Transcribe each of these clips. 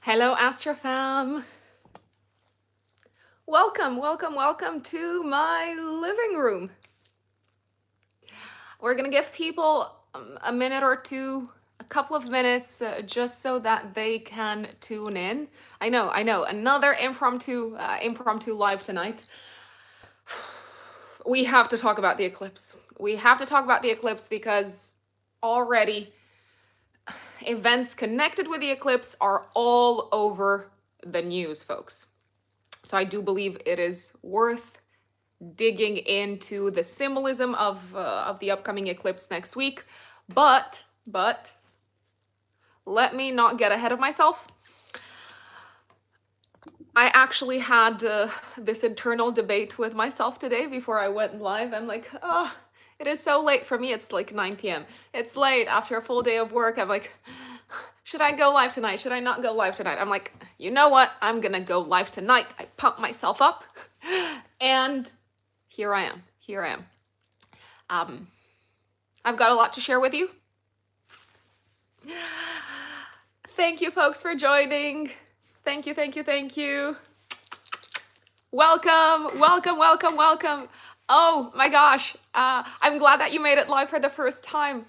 Hello, Astrofam. Welcome, welcome, welcome to my living room. We're gonna give people a minute or two, a couple of minutes, just so that they can tune in. I know, another impromptu live tonight. We have to talk about the eclipse. We have to talk about the eclipse because already events connected with the eclipse are all over the news, folks. So I do believe it is worth digging into the symbolism of the upcoming eclipse next week. But let me not get ahead of myself. I actually had this internal debate with myself today before I went live. I'm like, oh, it is so late for me. It's like 9 p.m. It's late after a full day of work. I'm like, should I go live tonight? Should I not go live tonight? I'm like, you know what? I'm gonna go live tonight. I pump myself up and here I am. I've got a lot to share with you. Thank you, folks, for joining. Thank you. Welcome. Oh my gosh. I'm glad that you made it live for the first time.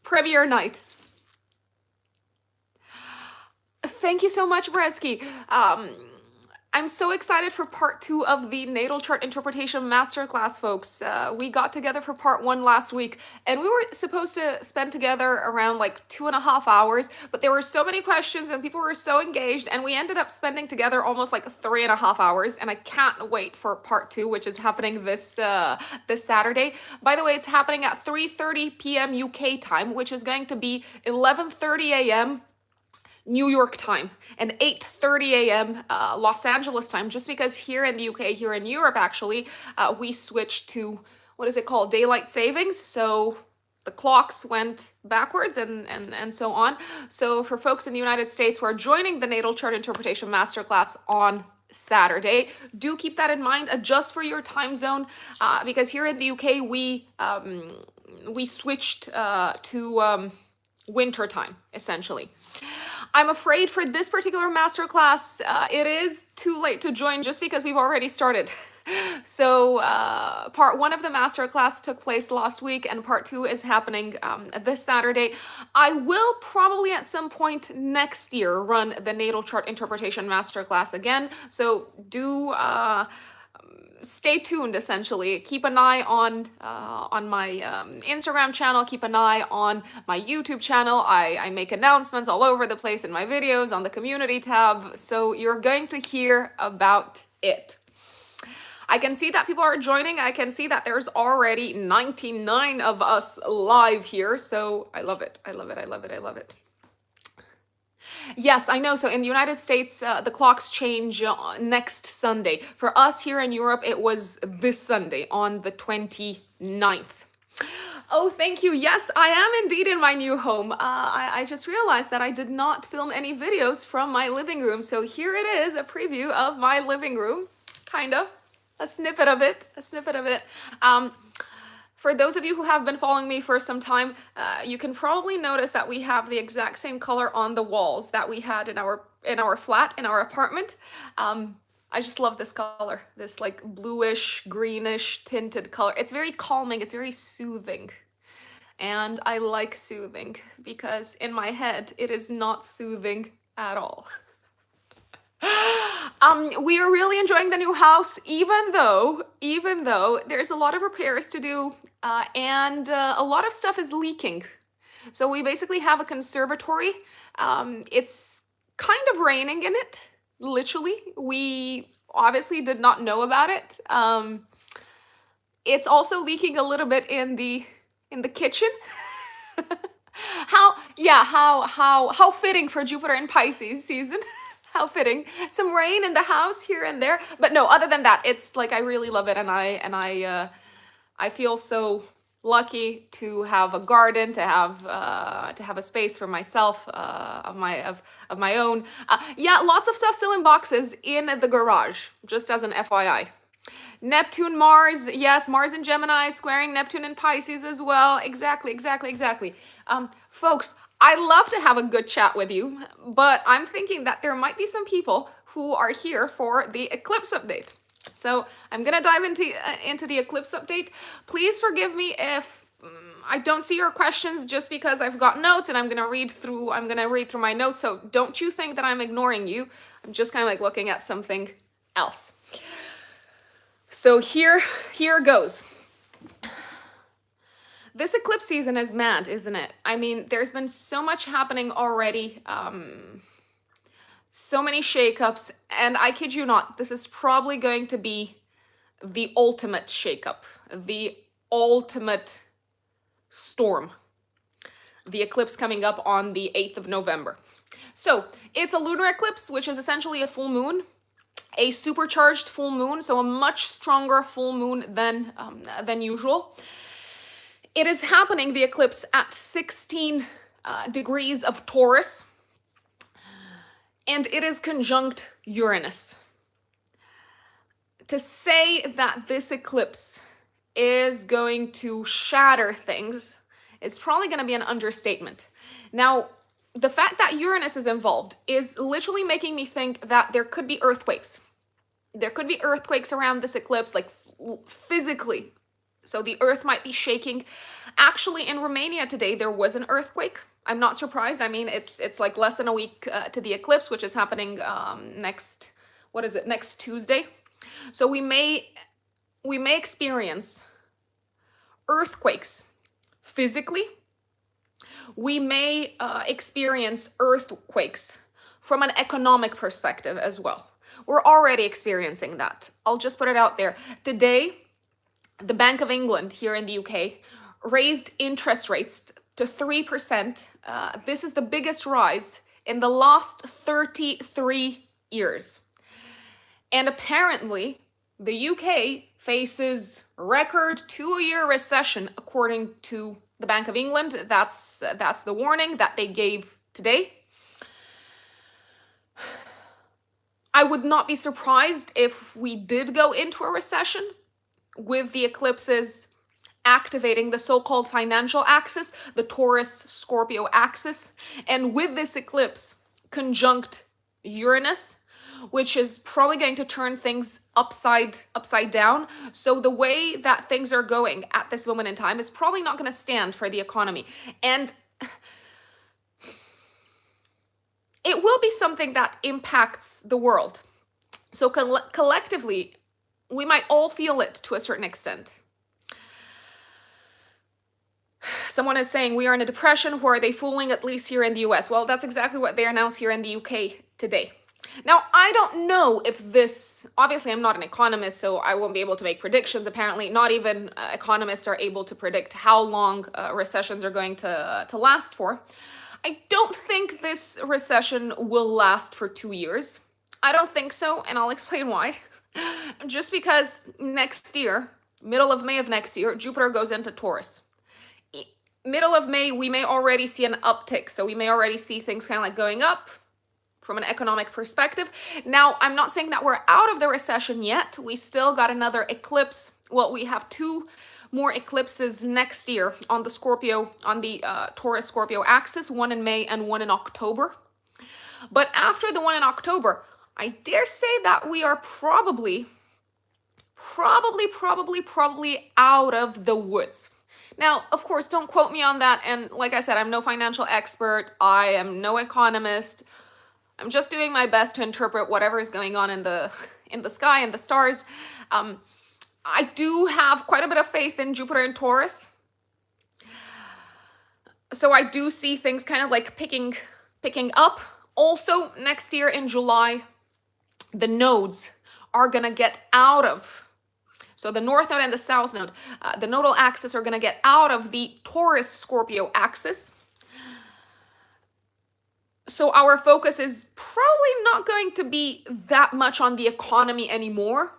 Premiere night. Thank you so much, Bresky. I'm so excited for part 2 of the natal chart interpretation masterclass, folks. We got together for part 1 last week, and we were supposed to spend together around like 2.5 hours, but there were so many questions and people were so engaged, and we ended up spending together almost like 3.5 hours, and I can't wait for part 2, which is happening this Saturday. By the way, it's happening at 3:30 p.m. UK time, which is going to be 11:30 a.m. New York time and 8:30 a.m. Los Angeles time, just because here in the UK, here in Europe actually, we switched to, what is it called, daylight savings, so the clocks went backwards and so on. So for folks in the United States who are joining the natal chart interpretation masterclass on Saturday, do keep that in mind. Adjust for your time zone, because here in the UK we switched to winter time, essentially. I'm afraid for this particular masterclass, it is too late to join just because we've already started. So part 1 of the masterclass took place last week and part 2 is happening this Saturday. I will probably at some point next year run the natal chart interpretation masterclass again. So do stay tuned, essentially. Keep an eye on my Instagram channel, keep an eye on my YouTube channel. I make announcements all over the place in my videos on the community tab, so you're going to hear about it. I can see that people are joining. I can see that there's already 99 of us live here, so I love it. Yes, I know. So in the United States, the clocks change next Sunday. For us here in Europe, it was this Sunday on the 29th. Oh, thank you. Yes, I am indeed in my new home. I just realized that I did not film any videos from my living room. So here it is, a preview of my living room, kind of. A snippet of it. For those of you who have been following me for some time, you can probably notice that we have the exact same color on the walls that we had in our flat, in our apartment. I just love this color, this like bluish, greenish tinted color. It's very calming, it's very soothing. And I like soothing because in my head, it is not soothing at all. We are really enjoying the new house, even though there's a lot of repairs to do, and a lot of stuff is leaking. So we basically have a conservatory. It's kind of raining in it, literally. We obviously did not know about it. It's also leaking a little bit in the kitchen. How fitting for Jupiter in Pisces season. How fitting. Some rain in the house here and there, but no, other than that, it's like I really love it, and I feel so lucky to have a garden, to have a space for myself, of my own. Yeah, lots of stuff still in boxes in the garage, just as an FYI. Neptune, Mars, yes, Mars in Gemini, squaring Neptune in Pisces as well. Exactly. Folks, I love to have a good chat with you, but I'm thinking that there might be some people who are here for the eclipse update. So I'm gonna dive into the eclipse update. Please forgive me if I don't see your questions, just because I've got notes and I'm gonna read through my notes. So don't you think that I'm ignoring you. I'm just kind of like looking at something else. So here goes. This eclipse season is mad, isn't it? I mean, there's been so much happening already. So many shakeups, and I kid you not, this is probably going to be the ultimate shakeup, the ultimate storm. The eclipse coming up on the 8th of November. So it's a lunar eclipse, which is essentially a full moon, a supercharged full moon, so a much stronger full moon than usual. It is happening, the eclipse, at 16 degrees of Taurus, and it is conjunct Uranus. To say that this eclipse is going to shatter things is probably going to be an understatement. Now, the fact that Uranus is involved is literally making me think that there could be earthquakes. There could be earthquakes around this eclipse, like physically. So the earth might be shaking. Actually, in Romania today, there was an earthquake. I'm not surprised. I mean, it's like less than a week to the eclipse, which is happening next Tuesday. So we may experience earthquakes physically. We may experience earthquakes from an economic perspective as well. We're already experiencing that. I'll just put it out there. Today, the Bank of England here in the UK raised interest rates to 3%. This is the biggest rise in the last 33 years. And apparently, the UK faces record 2-year recession, according to the Bank of England. That's the warning that they gave today. I would not be surprised if we did go into a recession, with the eclipses activating the so-called financial axis, the Taurus-Scorpio axis, and with this eclipse conjunct Uranus, which is probably going to turn things upside down. So the way that things are going at this moment in time is probably not going to stand for the economy. And it will be something that impacts the world. So collectively, we might all feel it to a certain extent. Someone is saying, we are in a depression. Who are they fooling, at least here in the US? Well, that's exactly what they announce here in the UK today. Now, I don't know if this, obviously I'm not an economist, so I won't be able to make predictions. Apparently, not even economists are able to predict how long recessions are going to last for. I don't think this recession will last for 2 years. I don't think so, and I'll explain why. Just because next year, middle of May of next year, Jupiter goes into Taurus. Middle of May, we may already see an uptick. So we may already see things kind of like going up from an economic perspective. Now, I'm not saying that we're out of the recession yet. We still got another eclipse. Well, we have 2 more eclipses next year on the Taurus-Scorpio axis, one in May and one in October. But after the one in October, I dare say that we are probably out of the woods. Now, of course, don't quote me on that. And like I said, I'm no financial expert. I am no economist. I'm just doing my best to interpret whatever is going on in the sky and the stars. I do have quite a bit of faith in Jupiter and Taurus. So I do see things kind of like picking up. Also, next year in July, the nodes are going to get out of, so the north node and the south node, the nodal axis are going to get out of the Taurus-Scorpio axis. So our focus is probably not going to be that much on the economy anymore.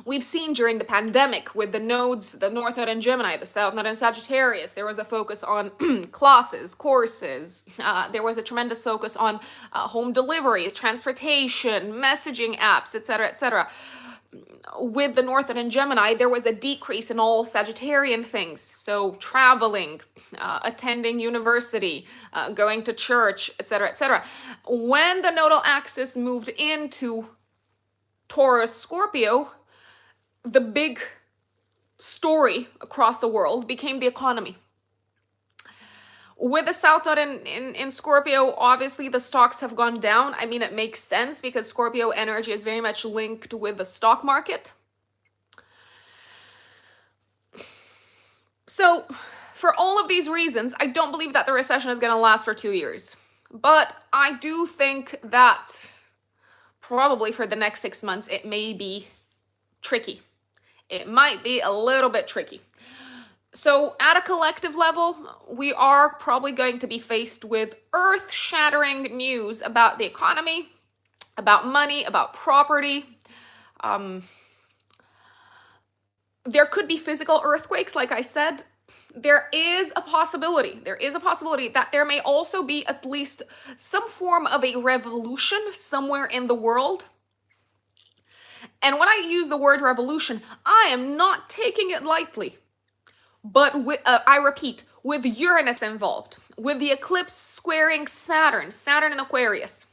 We've seen during the pandemic with the nodes, the North Node in Gemini, the South Node in Sagittarius, there was a focus on classes, courses. There was a tremendous focus on home deliveries, transportation, messaging apps, etc., etc. with the Northern and Gemini, there was a decrease in all Sagittarian things. So traveling, attending university, going to church, etc., etc. When the nodal axis moved into Taurus, Scorpio, the big story across the world became the economy. With the South Node in Scorpio, obviously the stocks have gone down. I mean, it makes sense because Scorpio energy is very much linked with the stock market. So, for all of these reasons, I don't believe that the recession is going to last for 2 years. But I do think that probably for the next 6 months, it may be tricky. It might be a little bit tricky. So at a collective level, we are probably going to be faced with earth-shattering news about the economy, about money, about property. There could be physical earthquakes, like I said. There is a possibility that there may also be at least some form of a revolution somewhere in the world. And when I use the word revolution, I am not taking it lightly. But I repeat, with Uranus involved, with the eclipse squaring Saturn in Aquarius,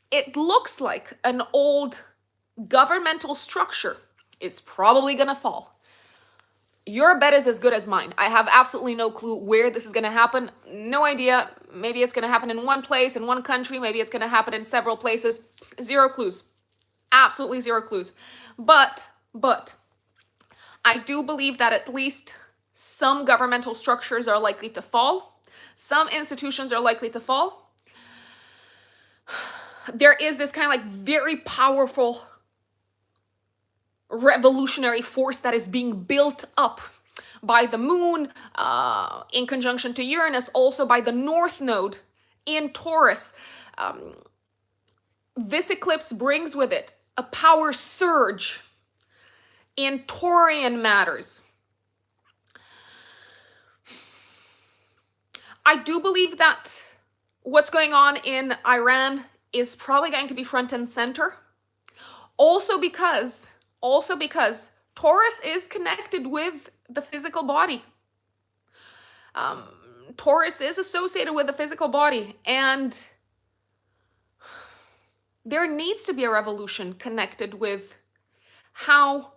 it looks like an old governmental structure is probably going to fall. Your bet is as good as mine. I have absolutely no clue where this is going to happen. No idea. Maybe it's going to happen in one place, in one country. Maybe it's going to happen in several places. Zero clues. Absolutely zero clues. But I do believe that at least some governmental structures are likely to fall. Some institutions are likely to fall. There is this kind of like very powerful revolutionary force that is being built up by the moon in conjunction to Uranus, also by the North Node in Taurus. This eclipse brings with it a power surge in Taurian matters. I do believe that what's going on in Iran is probably going to be front and center. Also because Taurus is connected with the physical body. Taurus is associated with the physical body, and there needs to be a revolution connected with how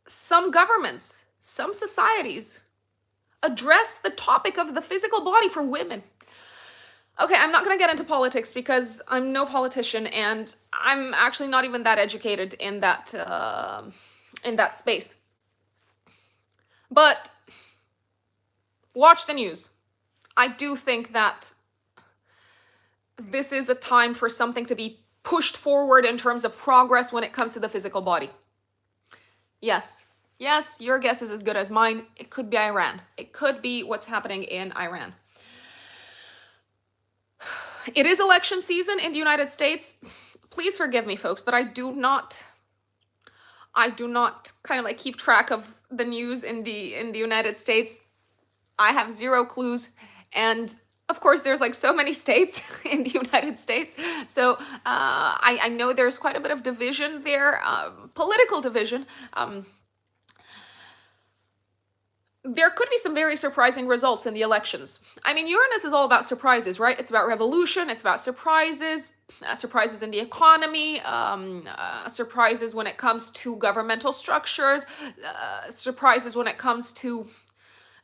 some governments, some societies address the topic of the physical body for women. Okay, I'm not going to get into politics because I'm no politician, and I'm actually not even that educated in that space. But watch the news. I do think that this is a time for something to be pushed forward in terms of progress when it comes to the physical body. Yes, your guess is as good as mine. It could be Iran. It could be what's happening in Iran. It is election season in the United States. Please forgive me, folks, but I do not kind of like keep track of the news in the United States. I have zero clues, and of course there's like so many states in the United States, so I know there's quite a bit of division there, political division. There could be some very surprising results in the elections. I mean, Uranus is all about surprises, right? It's about revolution, it's about surprises, surprises in the economy, surprises when it comes to governmental structures, surprises when it comes to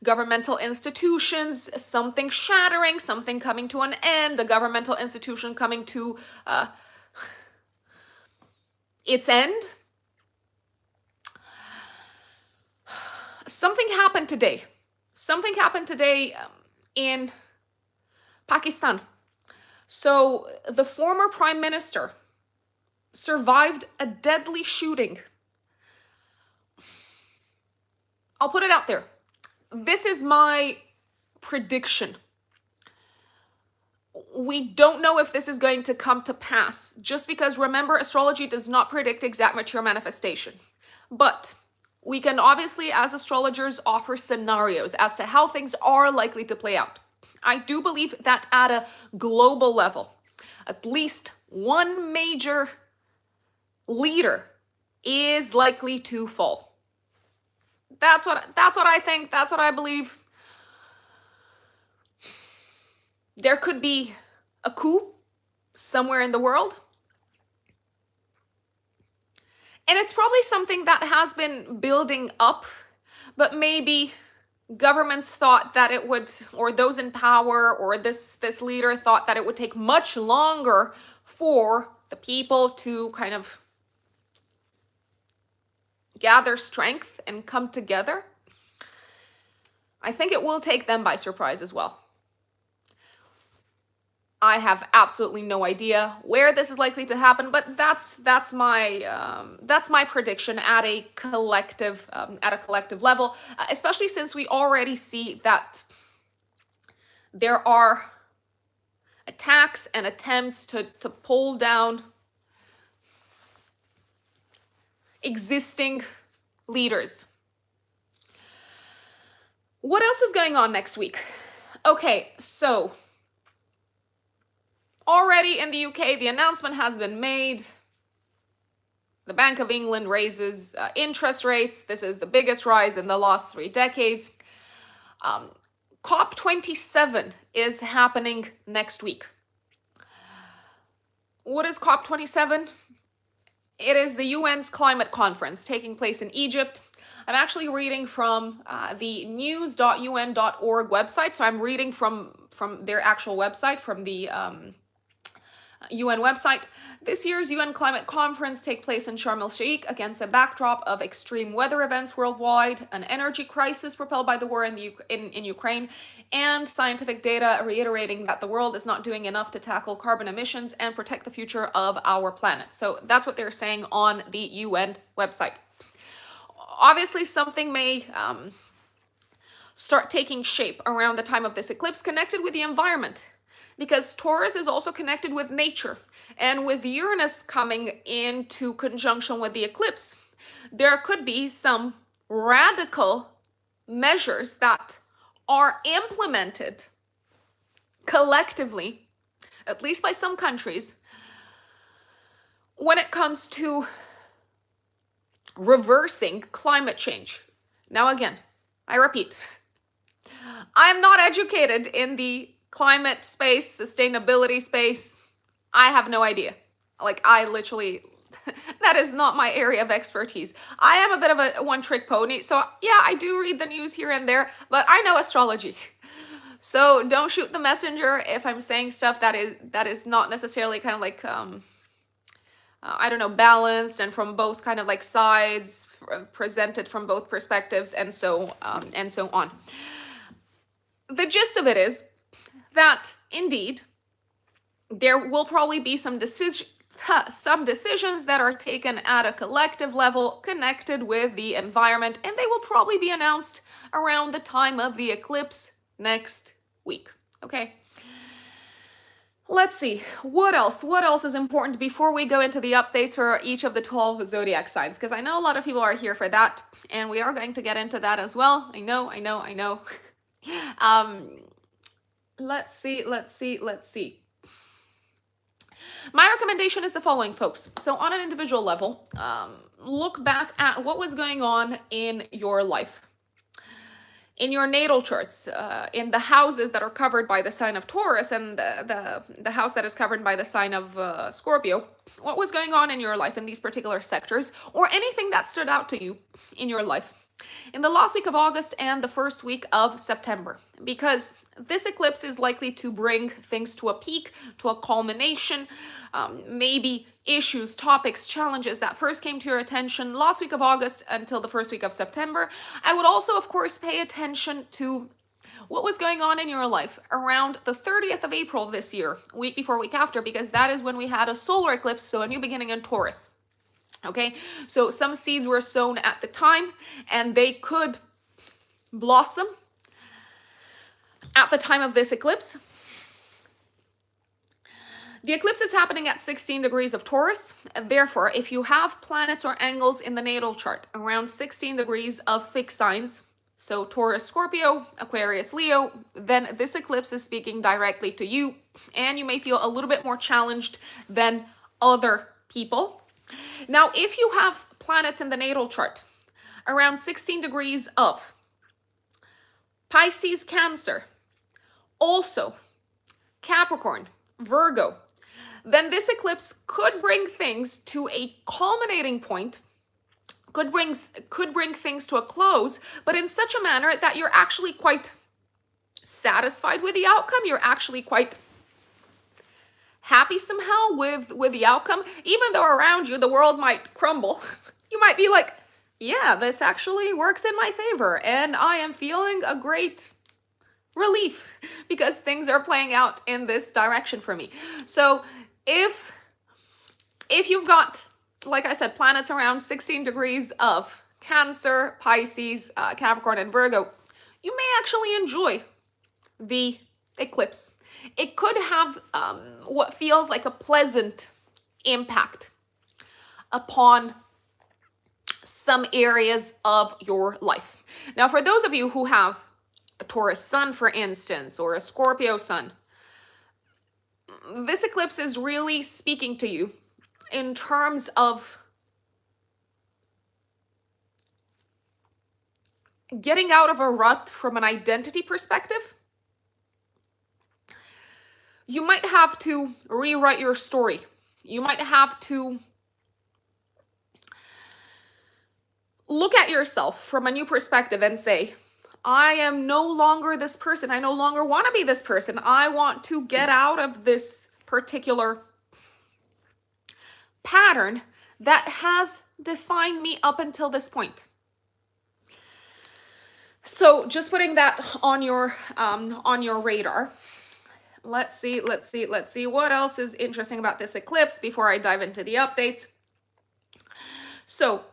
governmental institutions, something shattering, something coming to an end, a governmental institution coming to its end. Something happened today. In Pakistan. So the former prime minister survived a deadly shooting. I'll put it out there. This is my prediction. We don't know if this is going to come to pass, just because, remember, astrology does not predict exact material manifestation. But we can obviously, as astrologers, offer scenarios as to how things are likely to play out. I do believe that at a global level, at least one major leader is likely to fall. That's what I think. That's what I believe. There could be a coup somewhere in the world. And it's probably something that has been building up, but maybe governments thought that it would, or those in power, or this leader thought that it would take much longer for the people to kind of gather strength and come together. I think it will take them by surprise as well. I have absolutely no idea where this is likely to happen, but that's my prediction at a collective level, especially since we already see that there are attacks and attempts to pull down existing leaders. What else is going on next week? Okay, so already in the UK, the announcement has been made. The Bank of England raises interest rates. This is the biggest rise in the last 3 decades. COP27 is happening next week. What is COP27? It is the UN's climate conference taking place in Egypt. I'm actually reading from the news.un.org website. So I'm reading from their actual website, from the UN website. This year's UN climate conference takes place in Sharm el-Sheikh against a backdrop of extreme weather events worldwide, an energy crisis propelled by the war in Ukraine, and scientific data reiterating that the world is not doing enough to tackle carbon emissions and protect the future of our planet. So that's what they're saying on the UN website. Obviously, something may start taking shape around the time of this eclipse connected with the environment, because Taurus is also connected with nature. And with Uranus coming into conjunction with the eclipse, there could be some radical measures that are implemented collectively, at least by some countries, when it comes to reversing climate change. Now, again, I repeat, I'm not educated in the climate space, sustainability space. I have no idea. Like, I literally, that is not my area of expertise. I am a bit of a one-trick pony. So yeah, I do read the news here and there, but I know astrology. So don't shoot the messenger if I'm saying stuff that is not necessarily kind of like, I don't know, balanced and from both kind of like sides, presented from both perspectives, and so on. The gist of it is that indeed there will probably be some decisions that are taken at a collective level connected with the environment, and they will probably be announced around the time of the eclipse next week. Okay. Let's see, what else is important before we go into the updates for each of the 12 zodiac signs, because I know a lot of people are here for that, and we are going to get into that as well. I know. Let's see. My recommendation is the following, folks. So on an individual level, look back at what was going on in your life, in your natal charts, in the houses that are covered by the sign of Taurus and the house that is covered by the sign of Scorpio. What was going on in your life in these particular sectors, or anything that stood out to you in your life in the last week of August and the first week of September, because this eclipse is likely to bring things to a peak, to a culmination, maybe issues, topics, challenges that first came to your attention last week of August until the first week of September. I would also, of course, pay attention to what was going on in your life around the 30th of April this year, week before, week after, because that is when we had a solar eclipse, so a new beginning in Taurus. Okay, so some seeds were sown at the time, and they could blossom at the time of this eclipse. The eclipse is happening at 16 degrees of Taurus, and therefore, if you have planets or angles in the natal chart around 16 degrees of fixed signs, so Taurus, Scorpio, Aquarius, Leo, then this eclipse is speaking directly to you, and you may feel a little bit more challenged than other people. Now, if you have planets in the natal chart around 16 degrees of Pisces, Cancer, also Capricorn, Virgo, then this eclipse could bring things to a culminating point, could bring things to a close, but in such a manner that you're actually quite satisfied with the outcome. You're actually quite happy somehow with the outcome, even though around you the world might crumble. You might be like, yeah, this actually works in my favor, and I am feeling a great relief because things are playing out in this direction for me. So if you've got, like I said, planets around 16 degrees of Cancer, Pisces, Capricorn, and Virgo, you may actually enjoy the eclipse. It could have what feels like a pleasant impact upon some areas of your life. Now, for those of you who have a Taurus sun, for instance, or a Scorpio sun, this eclipse is really speaking to you in terms of getting out of a rut from an identity perspective. You might have to rewrite your story. You might have to look at yourself from a new perspective and say, I am no longer this person. I no longer want to be this person. I want to get out of this particular pattern that has defined me up until this point. So just putting that on your radar. Let's see what else is interesting about this eclipse before I dive into the updates. So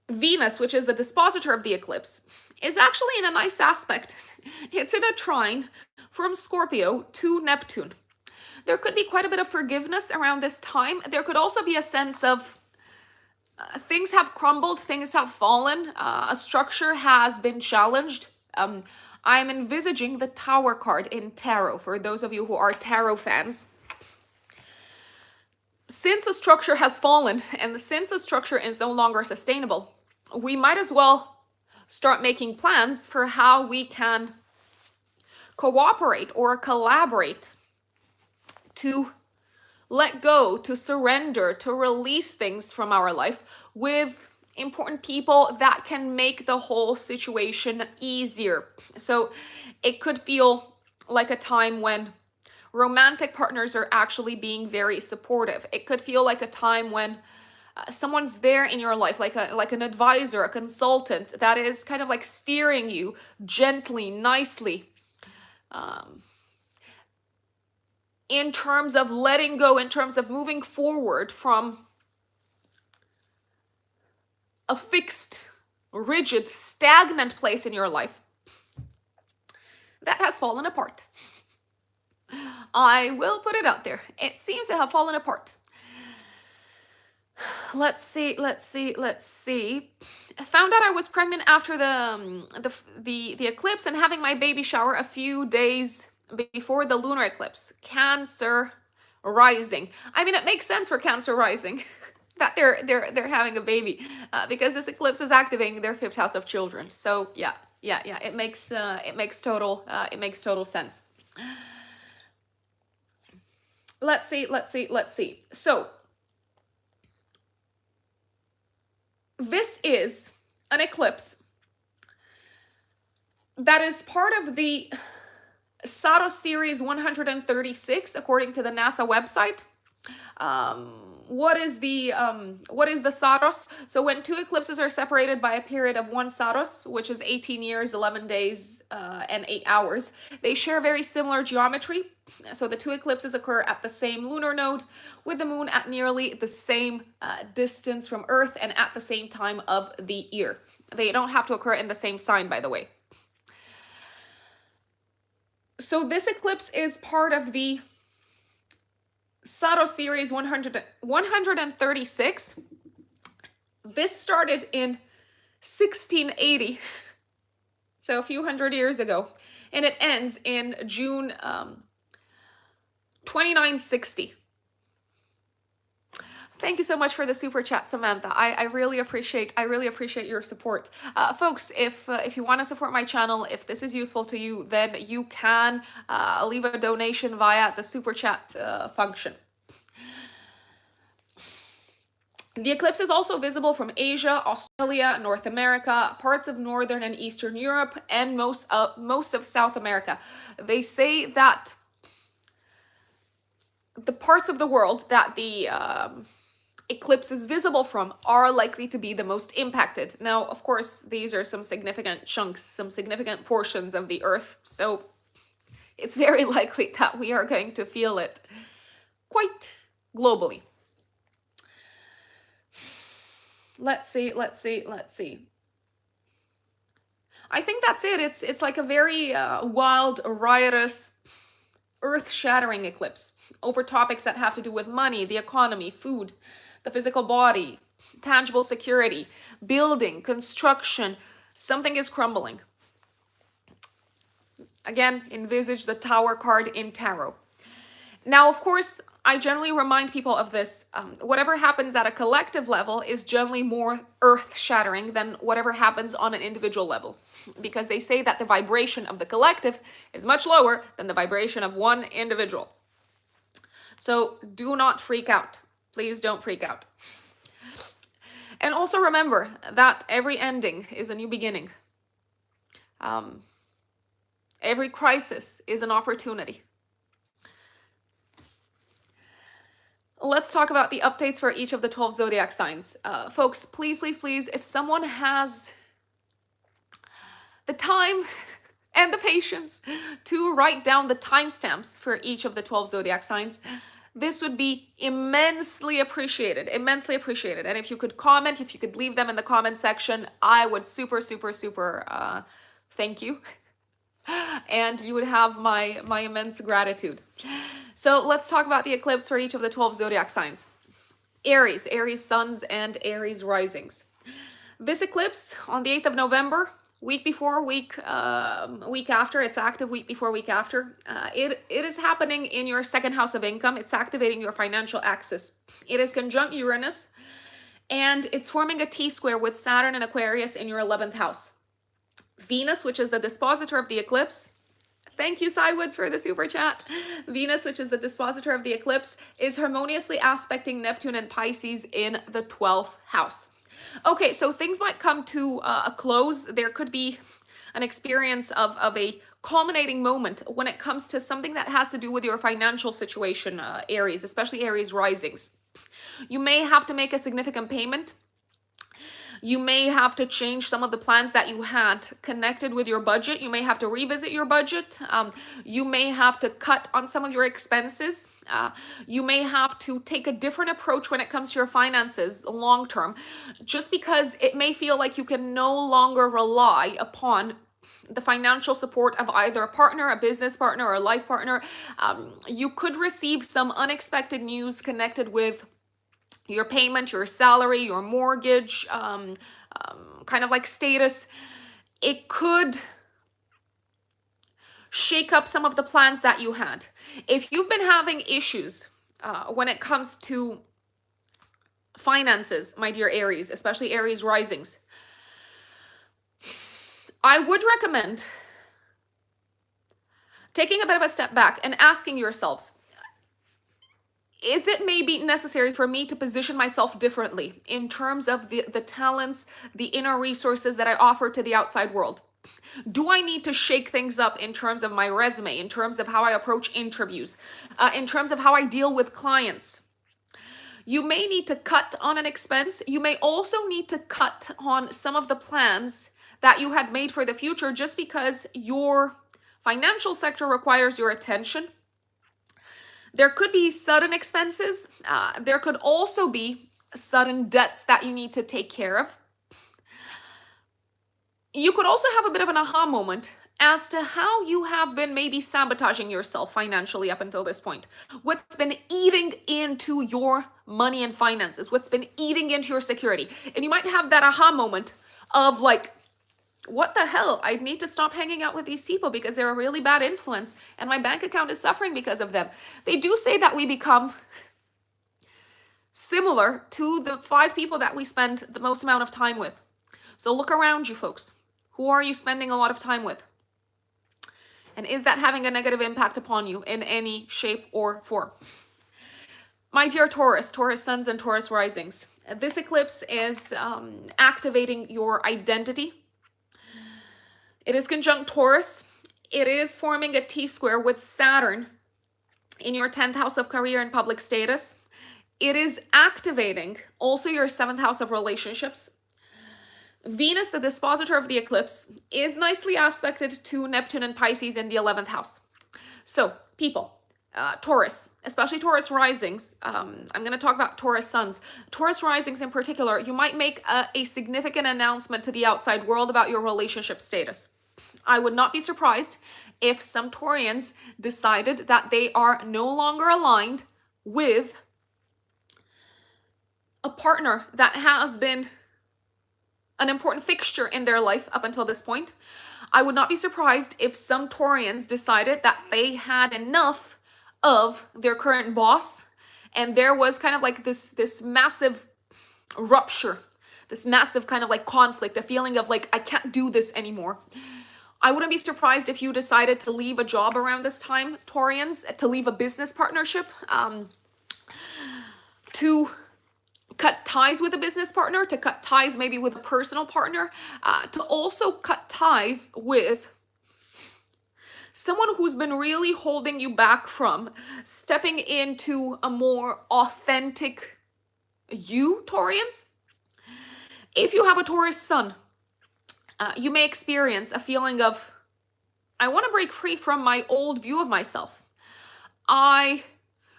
Venus, which is the dispositor of the eclipse, is actually in a nice aspect. It's in a trine from Scorpio to Neptune. There could be quite a bit of forgiveness around this time. There could also be a sense of things have crumbled, things have fallen, a structure has been challenged. I'm envisaging the Tower card in tarot, for those of you who are tarot fans. Since a structure has fallen and since a structure is no longer sustainable, we might as well start making plans for how we can cooperate or collaborate to let go, to surrender, to release things from our life with important people that can make the whole situation easier. So it could feel like a time when romantic partners are actually being very supportive. It could feel like a time when someone's there in your life, like an advisor, a consultant that is kind of like steering you gently, nicely, in terms of letting go, in terms of moving forward from a fixed, rigid, stagnant place in your life that has fallen apart. I will put it out there. It seems to have fallen apart. Let's see. I found out I was pregnant after the eclipse and having my baby shower a few days before the lunar eclipse. Cancer rising. I mean, it makes sense for Cancer rising that they're having a baby because this eclipse is activating their fifth house of children. So yeah. It makes total sense. Let's see. So this is an eclipse that is part of the Saturn series 136, according to the NASA website. What is the Saros? So when two eclipses are separated by a period of one Saros, which is 18 years, 11 days, and 8 hours, they share very similar geometry. So the two eclipses occur at the same lunar node, with the moon at nearly the same distance from Earth and at the same time of the year. They don't have to occur in the same sign, by the way. So this eclipse is part of the Saturn series 136. This started in 1680, so a few hundred years ago, and it ends in June 2960. Thank you so much for the super chat, Samantha. I really appreciate your support. Folks, if you want to support my channel, if this is useful to you, then you can leave a donation via the super chat function. The eclipse is also visible from Asia, Australia, North America, parts of Northern and Eastern Europe, and most of South America. They say that the parts of the world that the eclipse is visible from are likely to be the most impacted. Now, of course, these are some significant chunks, some significant portions of the Earth, so it's very likely that we are going to feel it quite globally. Let's see. I think that's it. It's like a very wild, riotous, earth-shattering eclipse over topics that have to do with money, the economy, food, the physical body, tangible security, building, construction. Something is crumbling. Again, envisage the Tower card in tarot. Now, of course, I generally remind people of this. Whatever happens at a collective level is generally more earth-shattering than whatever happens on an individual level, because they say that the vibration of the collective is much lower than the vibration of one individual. So do not freak out. Please don't freak out. And also remember that every ending is a new beginning. Every crisis is an opportunity. Let's talk about the updates for each of the 12 zodiac signs. Folks, please, if someone has the time and the patience to write down the timestamps for each of the 12 zodiac signs, this would be immensely appreciated, And if you could comment, if you could leave them in the comment section, I would super thank you. And you would have my immense gratitude. So let's talk about the eclipse for each of the 12 zodiac signs. Aries suns and Aries risings. This eclipse on the 8th of November, week before, week after, it's active week before, week after. It is happening in your second house of income. It's activating your financial axis. It is conjunct Uranus, and it's forming a T-square with Saturn and Aquarius in your 11th house. Venus, which is the dispositor of the eclipse, thank you, Woods, for the super chat. Venus, which is the dispositor of the eclipse, is harmoniously aspecting Neptune and Pisces in the 12th house. Okay, so things might come to a close. There could be an experience of a culminating moment when it comes to something that has to do with your financial situation, Aries, especially Aries risings. You may have to make a significant payment. You may have to change some of the plans that you had connected with your budget. You may have to revisit your budget. You may have to cut on some of your expenses. You may have to take a different approach when it comes to your finances long term, just because it may feel like you can no longer rely upon the financial support of either a partner, a business partner, or a life partner. You could receive some unexpected news connected with your payment, your salary, your mortgage, kind of like status. It could shake up some of the plans that you had. If you've been having issues when it comes to finances, my dear Aries, especially Aries risings, I would recommend taking a bit of a step back and asking yourselves, is it maybe necessary for me to position myself differently in terms of the talents, the inner resources that I offer to the outside world? Do I need to shake things up in terms of my resume, in terms of how I approach interviews, in terms of how I deal with clients? You may need to cut on an expense. You may also need to cut on some of the plans that you had made for the future just because your financial sector requires your attention. There could be sudden expenses. There could also be sudden debts that you need to take care of. You could also have a bit of an aha moment as to how you have been maybe sabotaging yourself financially up until this point. What's been eating into your money and finances, what's been eating into your security. And you might have that aha moment of like, what the hell? I need to stop hanging out with these people because they're a really bad influence and my bank account is suffering because of them. They do say that we become similar to the 5 people that we spend the most amount of time with. So look around you, folks. Who are you spending a lot of time with? And is that having a negative impact upon you in any shape or form? My dear Taurus, Taurus suns and Taurus risings, this eclipse is activating your identity. It is conjunct Taurus. It is forming a T-square with Saturn in your 10th house of career and public status. It is activating also your 7th house of relationships. Venus, the dispositor of the eclipse, is nicely aspected to Neptune and Pisces in the 11th house. So, people, Taurus, especially Taurus risings, I'm going to talk about Taurus suns. Taurus risings in particular, you might make a significant announcement to the outside world about your relationship status. I would not be surprised if some Taurians decided that they are no longer aligned with a partner that has been an important fixture in their life up until this point. I would not be surprised if some Taurians decided that they had enough of their current boss, and there was kind of like this massive rupture, this massive kind of like conflict, a feeling of like, I can't do this anymore. I wouldn't be surprised if you decided to leave a job around this time, Taurians, to leave a business partnership, to cut ties with a business partner, to cut ties maybe with a personal partner, to also cut ties with someone who's been really holding you back from stepping into a more authentic you, Taurians. If you have a Taurus sun, you may experience a feeling of, I want to break free from my old view of myself. I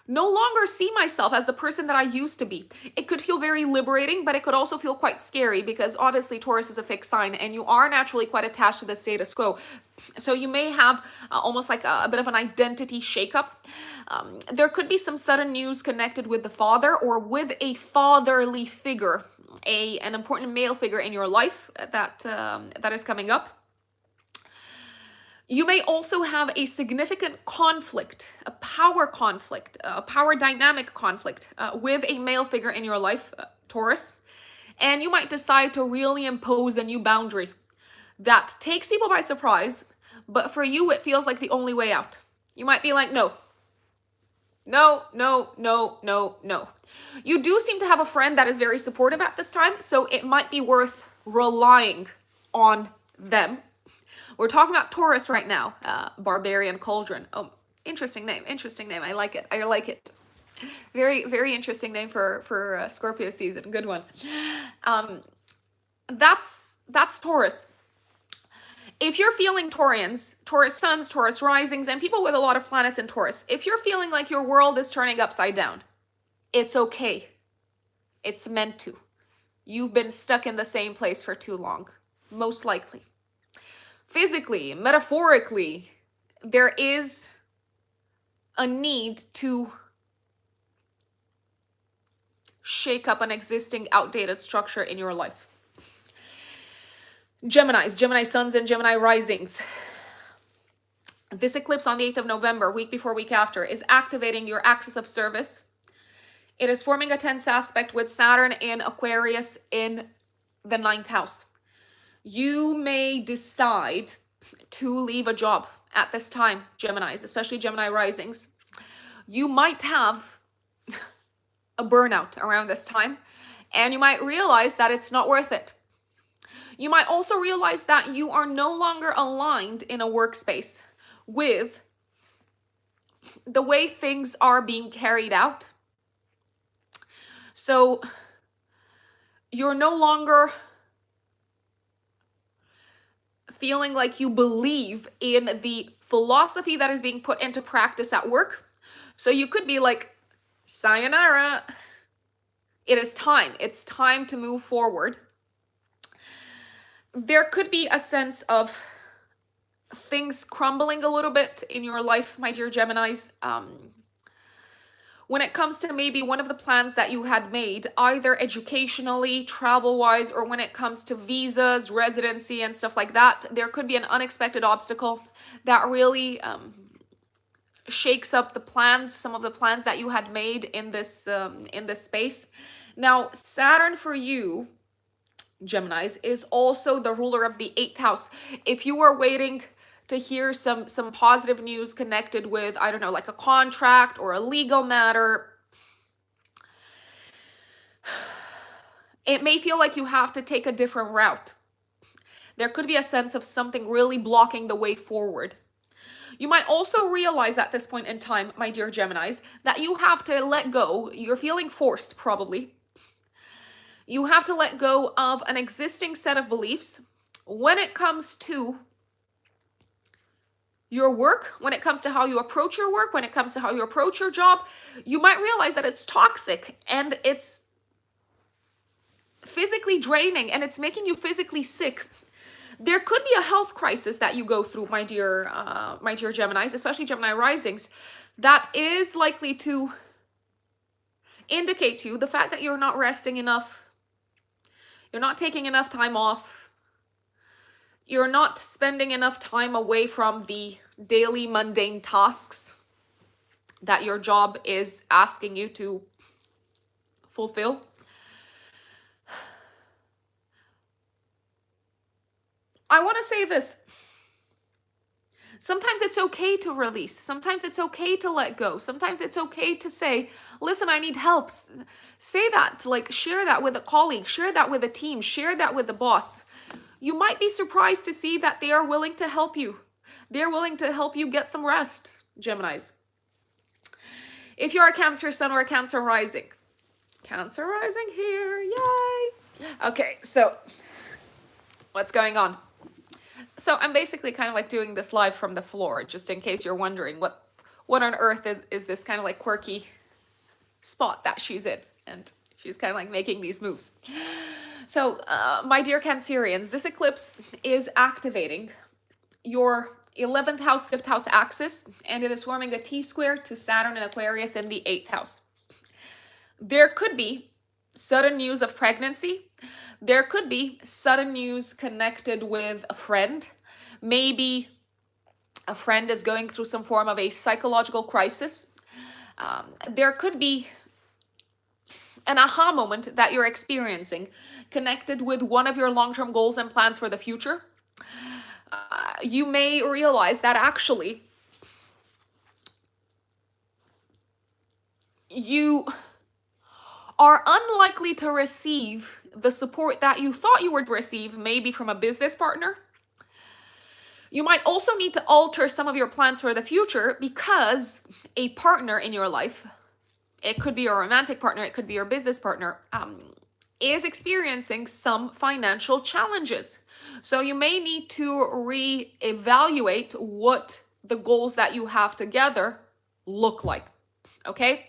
no longer see myself as the person that I used to be. It could feel very liberating, but it could also feel quite scary because obviously Taurus is a fixed sign and you are naturally quite attached to the status quo. So you may have almost like a bit of an identity shakeup. There could be some sudden news connected with the father or with a fatherly figure, an important male figure in your life that is coming up. You may also have a significant conflict, a power dynamic conflict with a male figure in your life, Taurus. And you might decide to really impose a new boundary that takes people by surprise, but for you, it feels like the only way out. You might be like, no. You do seem to have a friend that is very supportive at this time, so it might be worth relying on them. We're talking about Taurus right now, Barbarian Cauldron. Oh, interesting name. I like it. Very, very interesting name for Scorpio season. Good one. That's Taurus. If you're feeling Taurians, Taurus suns, Taurus risings, and people with a lot of planets in Taurus, if you're feeling like your world is turning upside down, it's okay. It's meant to. You've been stuck in the same place for too long, most likely. Physically, metaphorically, there is a need to shake up an existing outdated structure in your life. Gemini suns and Gemini risings. This eclipse on the 8th of November, week before, week after, is activating your axis of service. It is forming a tense aspect with Saturn in Aquarius in the 9th house. You may decide to leave a job at this time, Geminis, especially Gemini risings. You might have a burnout around this time, and you might realize that it's not worth it. You might also realize that you are no longer aligned in a workspace with the way things are being carried out. So you're no longer feeling like you believe in the philosophy that is being put into practice at work. So you could be like, sayonara. It is time. It's time to move forward. There could be a sense of things crumbling a little bit in your life, my dear Geminis. When it comes to maybe one of the plans that you had made, either educationally, travel-wise, or when it comes to visas, residency, and stuff like that, there could be an unexpected obstacle that really shakes up the plans, some of the plans that you had made in this space. Now, Saturn for you, Geminis, is also the ruler of the 8th house. If you are waiting to hear some positive news connected with, I don't know, like a contract or a legal matter, it may feel like you have to take a different route. There could be a sense of something really blocking the way forward. You might also realize at this point in time, my dear Geminis, that you have to let go. You're feeling forced, probably. You have to let go of an existing set of beliefs when it comes to your work, when it comes to how you approach your work, when it comes to how you approach your job. You might realize that it's toxic and it's physically draining and it's making you physically sick. There could be a health crisis that you go through, my dear Geminis, especially Gemini risings, that is likely to indicate to you the fact that you're not resting enough, you're not taking enough time off, you're not spending enough time away from the daily mundane tasks that your job is asking you to fulfill. I want to say this. Sometimes it's okay to release. Sometimes it's okay to let go. Sometimes it's okay to say, listen, I need help. Say that, like share that with a colleague, share that with a team, share that with the boss. You might be surprised to see that they are willing to help you. They're willing to help you get some rest, Geminis. If you're a Cancer sun or a Cancer rising here, yay. Okay, so what's going on? So I'm basically kind of like doing this live from the floor, just in case you're wondering what on earth is this kind of like quirky spot that she's in. And she's kind of like making these moves. So my dear Cancerians, this eclipse is activating your 11th house, 5th house axis, and it is forming a T-square to Saturn and Aquarius in the 8th house. There could be sudden news of pregnancy. There could be sudden news connected with a friend. Maybe a friend is going through some form of a psychological crisis. There could be an aha moment that you're experiencing connected with one of your long-term goals and plans for the future. You may realize that actually you are unlikely to receive the support that you thought you would receive, maybe from a business partner. You might also need to alter some of your plans for the future because a partner in your life, it could be your romantic partner, it could be your business partner, is experiencing some financial challenges. So you may need to reevaluate what the goals that you have together look like, okay?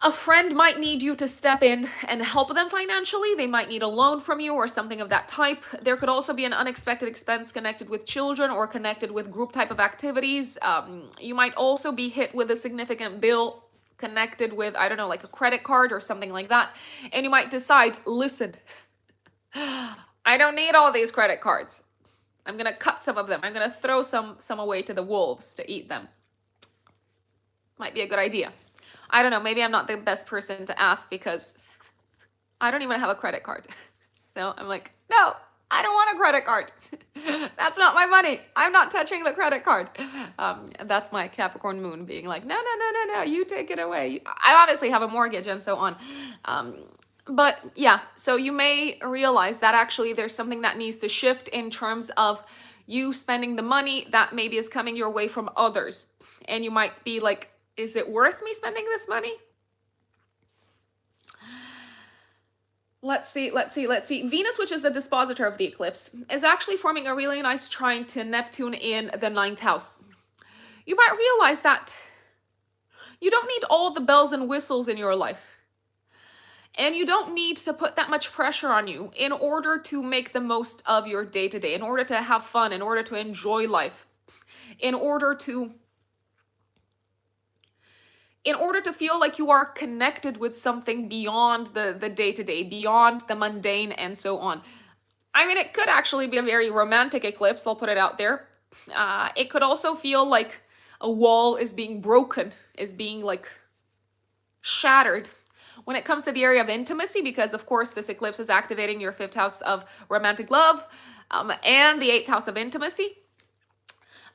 A friend might need you to step in and help them financially. They might need a loan from you or something of that type. There could also be an unexpected expense connected with children or connected with group type of activities. You might also be hit with a significant bill connected with, I don't know, like a credit card or something like that. And you might decide, listen, I don't need all these credit cards. I'm going to cut some of them. I'm going to throw some away to the wolves to eat them. Might be a good idea. I don't know, maybe I'm not the best person to ask because I don't even have a credit card. So I'm like, no, I don't want a credit card. That's not my money. I'm not touching the credit card. That's my Capricorn moon being like, no, you take it away. I obviously have a mortgage and so on. But yeah, so you may realize that actually there's something that needs to shift in terms of you spending the money that maybe is coming your way from others. And you might be like, is it worth me spending this money? Let's see. Venus, which is the dispositor of the eclipse, is actually forming a really nice trine to Neptune in the 9th house. You might realize that you don't need all the bells and whistles in your life. And you don't need to put that much pressure on you in order to make the most of your day-to-day, in order to have fun, in order to enjoy life, in order to feel like you are connected with something beyond the day-to-day, beyond the mundane, and so on. I mean, it could actually be a very romantic eclipse, I'll put it out there. It could also feel like a wall is being broken, is being like shattered when it comes to the area of intimacy, because of course this eclipse is activating your fifth house of romantic love and the eighth house of intimacy.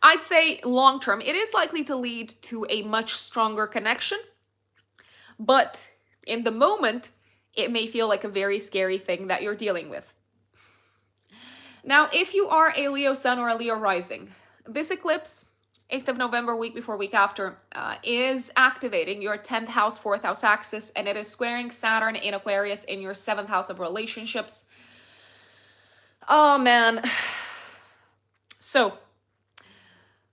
I'd say long term, it is likely to lead to a much stronger connection, but in the moment, it may feel like a very scary thing that you're dealing with. Now, if you are a Leo sun or a Leo rising, this eclipse, 8th of November, week before, week after, is activating your 10th house, 4th house axis, and it is squaring Saturn in Aquarius in your 7th house of relationships. Oh, man. So,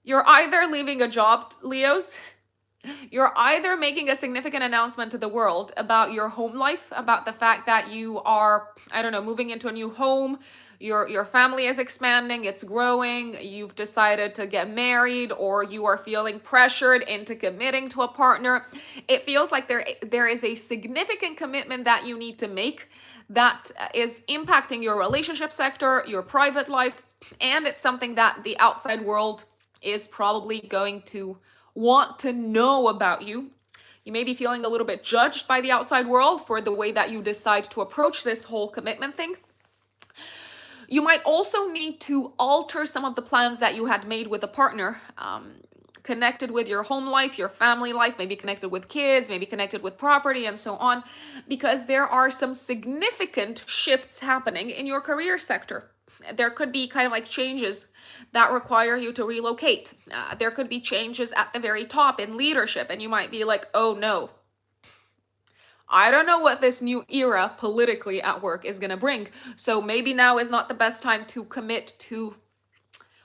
you're either leaving a job, Leos. You're either making a significant announcement to the world about your home life, about the fact that you are, I don't know, moving into a new home, your family is expanding, it's growing, you've decided to get married, or you are feeling pressured into committing to a partner. It feels like there is a significant commitment that you need to make that is impacting your relationship sector, your private life, and it's something that the outside world is probably going to want to know about you. You may be feeling a little bit judged by the outside world for the way that you decide to approach this whole commitment thing. You might also need to alter some of the plans that you had made with a partner, connected with your home life, your family life, maybe connected with kids, maybe connected with property and so on, because there are some significant shifts happening in your career sector. There could be kind of like changes that require you to relocate. There could be changes at the very top in leadership, and you might be like, oh no, I don't know what this new era politically at work is going to bring. So maybe now is not the best time to commit to,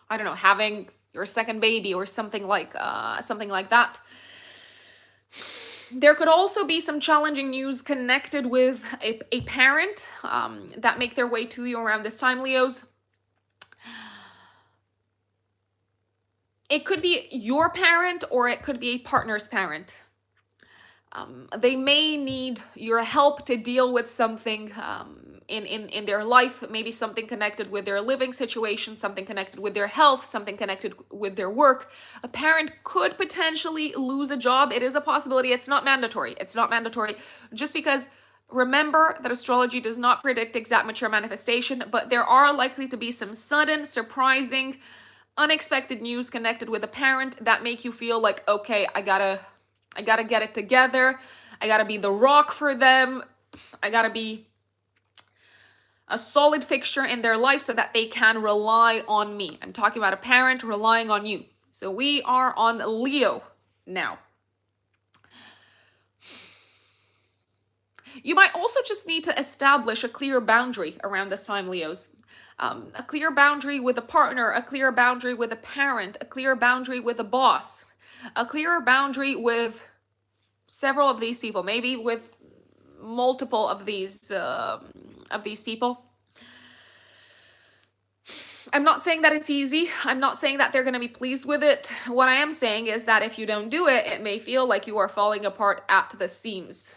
I don't know, having your second baby or something like that. There could also be some challenging news connected with a parent that make their way to you around this time, Leos. It could be your parent or it could be a partner's parent. They may need your help to deal with something in their life, maybe something connected with their living situation, something connected with their health, something connected with their work. A parent could potentially lose a job. It is a possibility. It's not mandatory. It's not mandatory. Just because, remember that astrology does not predict exact mature manifestation, but there are likely to be some sudden, surprising, unexpected news connected with a parent that make you feel like, okay, I gotta get it together. I gotta be the rock for them. I gotta be a solid fixture in their life so that they can rely on me. I'm talking about a parent relying on you. So we are on Leo now. You might also just need to establish a clear boundary around this time, Leos. A clear boundary with a partner, a clear boundary with a parent, a clear boundary with a boss, a clearer boundary with several of these people, maybe with multiple of these people. I'm not saying that it's easy. I'm not saying that they're going to be pleased with it. What I am saying is that if you don't do it, it may feel like you are falling apart at the seams.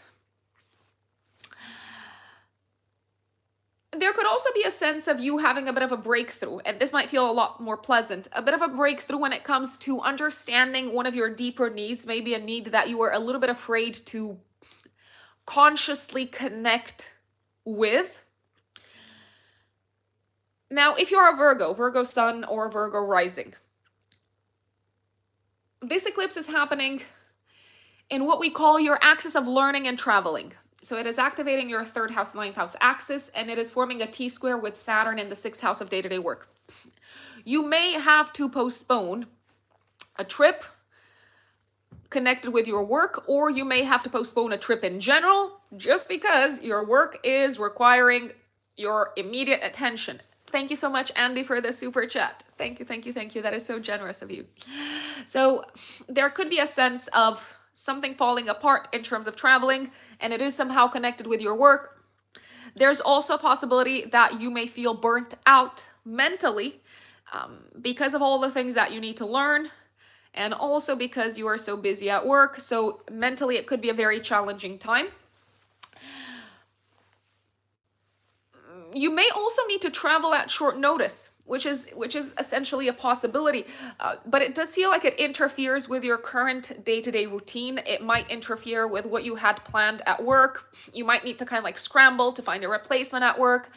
There could also be a sense of you having a bit of a breakthrough, and this might feel a lot more pleasant, a bit of a breakthrough when it comes to understanding one of your deeper needs, maybe a need that you were a little bit afraid to consciously connect with. Now, if you're a Virgo sun or Virgo rising, this eclipse is happening in what we call your axis of learning and traveling. So it is activating your 3rd house, 9th house axis, and it is forming a T-square with Saturn in the 6th house of day-to-day work. You may have to postpone a trip connected with your work, or you may have to postpone a trip in general, just because your work is requiring your immediate attention. Thank you so much, Andy, for the super chat. Thank you. That is so generous of you. So there could be a sense of something falling apart in terms of traveling, and it is somehow connected with your work. There's also a possibility that you may feel burnt out mentally because of all the things that you need to learn, and also because you are so busy at work. So mentally, it could be a very challenging time. You may also need to travel at short notice which is essentially a possibility, but it does feel like it interferes with your current day-to-day routine. It might interfere with what you had planned at work. You might need to kind of like scramble to find a replacement at work,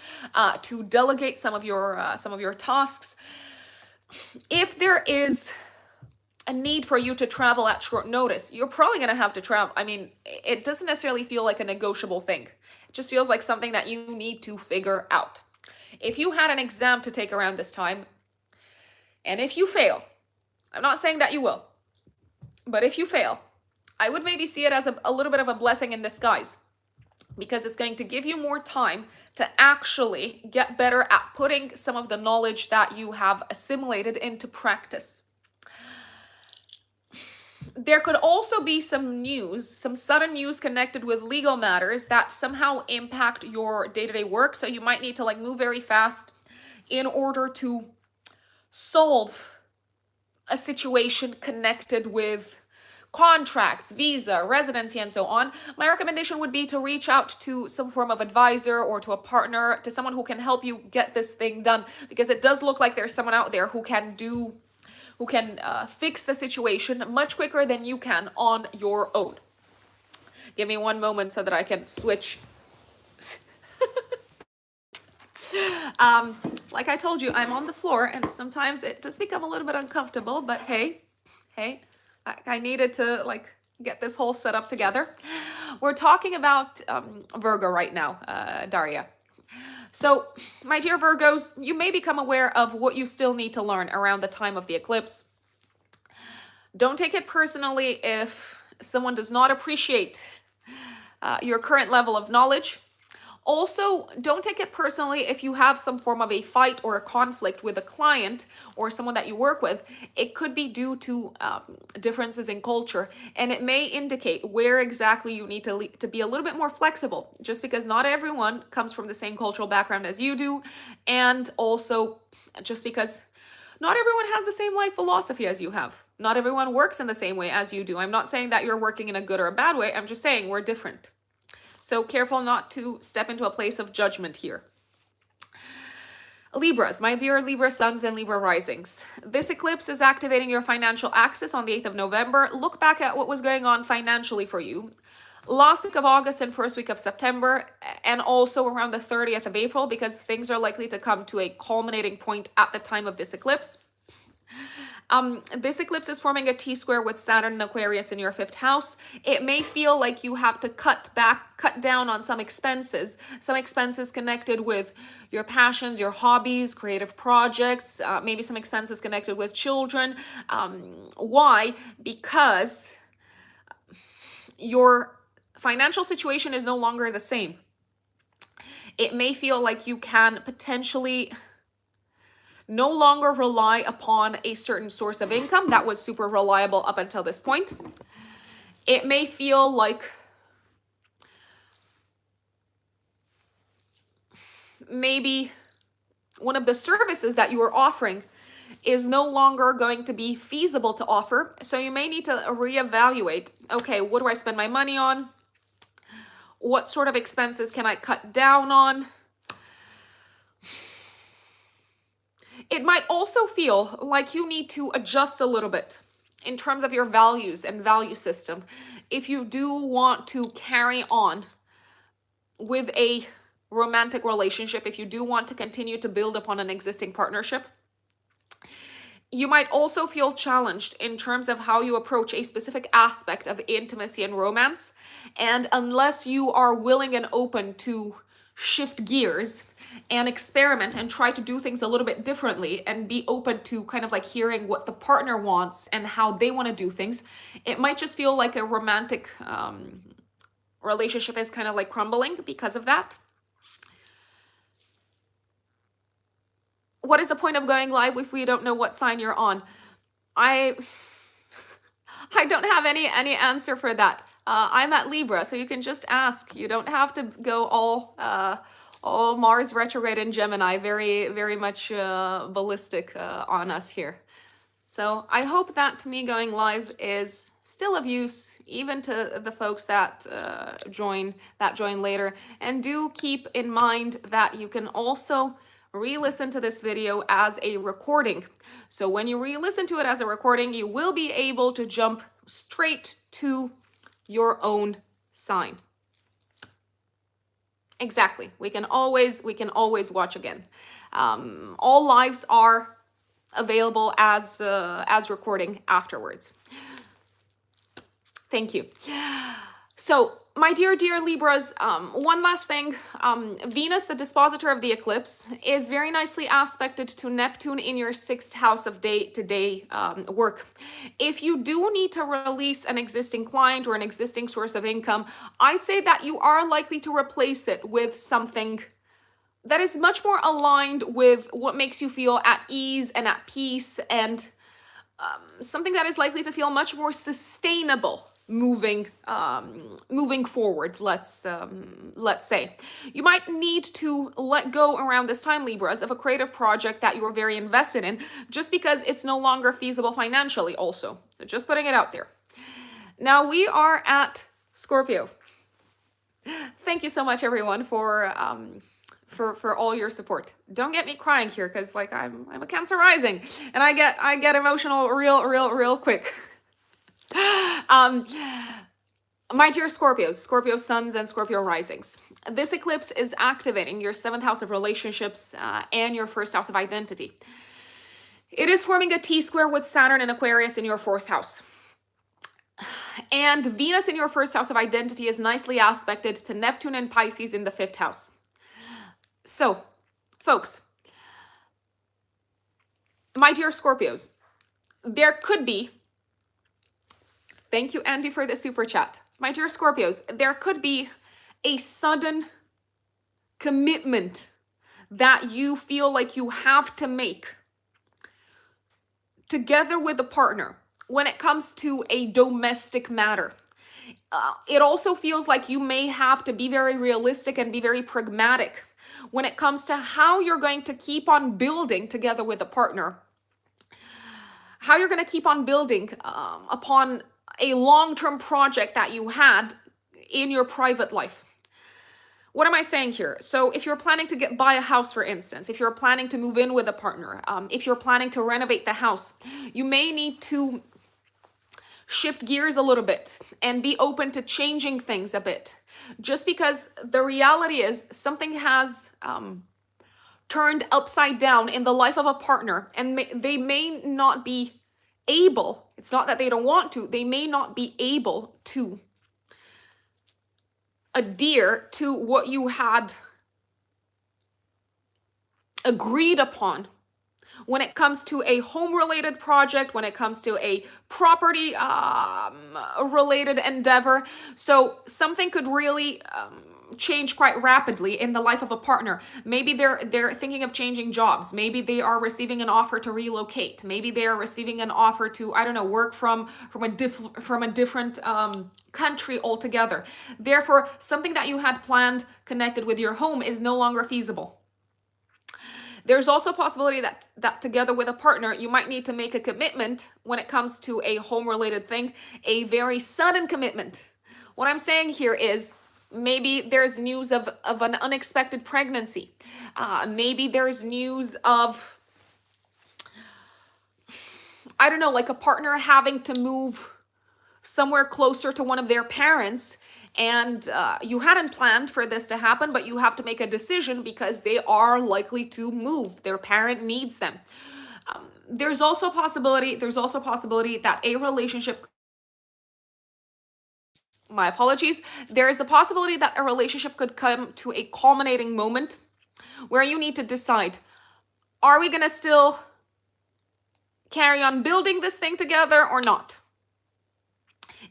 to delegate some of your tasks. If there is a need for you to travel at short notice, you're probably going to have to travel. I mean, it doesn't necessarily feel like a negotiable thing. It just feels like something that you need to figure out. If you had an exam to take around this time, and if you fail, I'm not saying that you will, but if you fail, I would maybe see it as a little bit of a blessing in disguise, because it's going to give you more time to actually get better at putting some of the knowledge that you have assimilated into practice. There could also be some news, some sudden news connected with legal matters that somehow impact your day-to-day work. So you might need to like move very fast in order to solve a situation connected with contracts, visa, residency, and so on. My recommendation would be to reach out to some form of advisor or to a partner, to someone who can help you get this thing done, because it does look like there's someone out there who can fix the situation much quicker than you can on your own. Give me one moment so that I can switch. Like I told you, I'm on the floor, and sometimes it does become a little bit uncomfortable, but hey, I needed to like get this whole setup together. We're talking about Virgo right now, Daria. So, my dear Virgos, you may become aware of what you still need to learn around the time of the eclipse. Don't take it personally if someone does not appreciate your current level of knowledge. Also, don't take it personally if you have some form of a fight or a conflict with a client or someone that you work with. It could be due to differences in culture, and it may indicate where exactly you need to be a little bit more flexible, just because not everyone comes from the same cultural background as you do, and also just because not everyone has the same life philosophy as you have. Not everyone works in the same way as you do. I'm not saying that you're working in a good or a bad way. I'm just saying we're different. So careful not to step into a place of judgment here. Libras, my dear Libra suns and Libra risings. This eclipse is activating your financial axis on the 8th of November. Look back at what was going on financially for you last week of August and first week of September, and also around the 30th of April, because things are likely to come to a culminating point at the time of this eclipse. This eclipse is forming a T-square with Saturn and Aquarius in your 5th house. It may feel like you have to cut down on some expenses connected with your passions, your hobbies, creative projects, maybe some expenses connected with children. Why? Because your financial situation is no longer the same. It may feel like you can potentially no longer rely upon a certain source of income that was super reliable up until this point. It may feel like maybe one of the services that you were offering is no longer going to be feasible to offer. So you may need to reevaluate, okay, what do I spend my money on? What sort of expenses can I cut down on? It might also feel like you need to adjust a little bit in terms of your values and value system if you do want to carry on with a romantic relationship, if you do want to continue to build upon an existing partnership. You might also feel challenged in terms of how you approach a specific aspect of intimacy and romance. And unless you are willing and open to shift gears and experiment and try to do things a little bit differently and be open to kind of like hearing what the partner wants and how they want to do things, it might just feel like a romantic relationship is kind of like crumbling because of that. What is the point of going live if we don't know what sign you're on? I don't have any answer for that. I'm at Libra, so you can just ask. You don't have to go all Mars retrograde in Gemini, very much ballistic on us here. So I hope that to me going live is still of use, even to the folks that join later. And do keep in mind that you can also re-listen to this video as a recording. So when you re-listen to it as a recording, you will be able to jump straight to your own sign. Exactly. We can always watch again. All lives are available as recording afterwards. Thank you. So, my dear Libras, one last thing. Venus, the dispositor of the eclipse, is very nicely aspected to Neptune in your 6th house of day-to-day work. If you do need to release an existing client or an existing source of income, I'd say that you are likely to replace it with something that is much more aligned with what makes you feel at ease and at peace, and something that is likely to feel much more sustainable moving forward. Let's say you might need to let go around this time, Libras, of a creative project that you were very invested in, just because it's no longer feasible financially. Also, so just putting it out there. Now we are at Scorpio. Thank you so much, everyone, for all your support. Don't get me crying here, because like I'm a Cancer rising, and I get emotional real quick. My dear Scorpios, Scorpio suns and Scorpio risings, this eclipse is activating your 7th house of relationships and your 1st house of identity. It is forming a T-square with Saturn and Aquarius in your 4th house. And Venus in your 1st house of identity is nicely aspected to Neptune and Pisces in the 5th house. So, folks, my dear Scorpios, there could be, thank you, Andy, for the super chat. My dear Scorpios, there could be a sudden commitment that you feel like you have to make together with a partner when it comes to a domestic matter. It also feels like you may have to be very realistic and be very pragmatic when it comes to how you're going to keep on building together with a partner, how you're going to keep on building upon a long-term project that you had in your private life. What am I saying here? So if you're planning to buy a house, for instance, if you're planning to move in with a partner, if you're planning to renovate the house, you may need to shift gears a little bit and be open to changing things a bit. Just because the reality is something has turned upside down in the life of a partner, and they may not be able, it's not that they don't want to, they may not be able to adhere to what you had agreed upon when it comes to a home-related project, when it comes to a property-related endeavor. So something could really change quite rapidly in the life of a partner. Maybe they're thinking of changing jobs. Maybe they are receiving an offer to relocate. Maybe they are receiving an offer to, I don't know, work from a different country altogether. Therefore, something that you had planned connected with your home is no longer feasible. There's also a possibility that together with a partner, you might need to make a commitment when it comes to a home-related thing, a very sudden commitment. What I'm saying here is maybe there's news of an unexpected pregnancy. Maybe there's news of, I don't know, like a partner having to move somewhere closer to one of their parents, and you hadn't planned for this to happen, but you have to make a decision because they are likely to move. Their parent needs them. There's also a possibility that a relationship, my apologies, there is a possibility that a relationship could come to a culminating moment where you need to decide, are we going to still carry on building this thing together or not?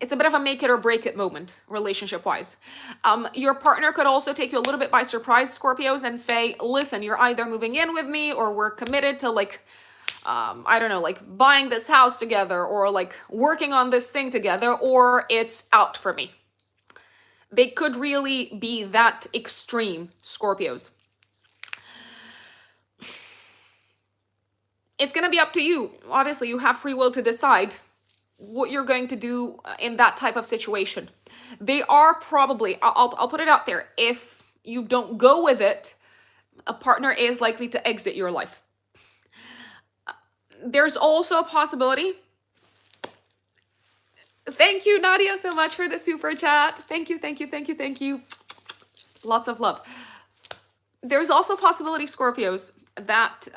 It's a bit of a make it or break it moment, relationship-wise. Your partner could also take you a little bit by surprise, Scorpios, and say, listen, you're either moving in with me or we're committed to like, I don't know, like buying this house together or like working on this thing together, or it's out for me. They could really be that extreme, Scorpios. It's going to be up to you. Obviously, you have free will to decide what you're going to do in that type of situation. They are probably, I'll put it out there, if you don't go with it, a partner is likely to exit your life. There's also a possibility. Thank you, Nadia, so much for the super chat. Thank you, thank you, thank you, thank you. Lots of love. There's also a possibility, Scorpios, that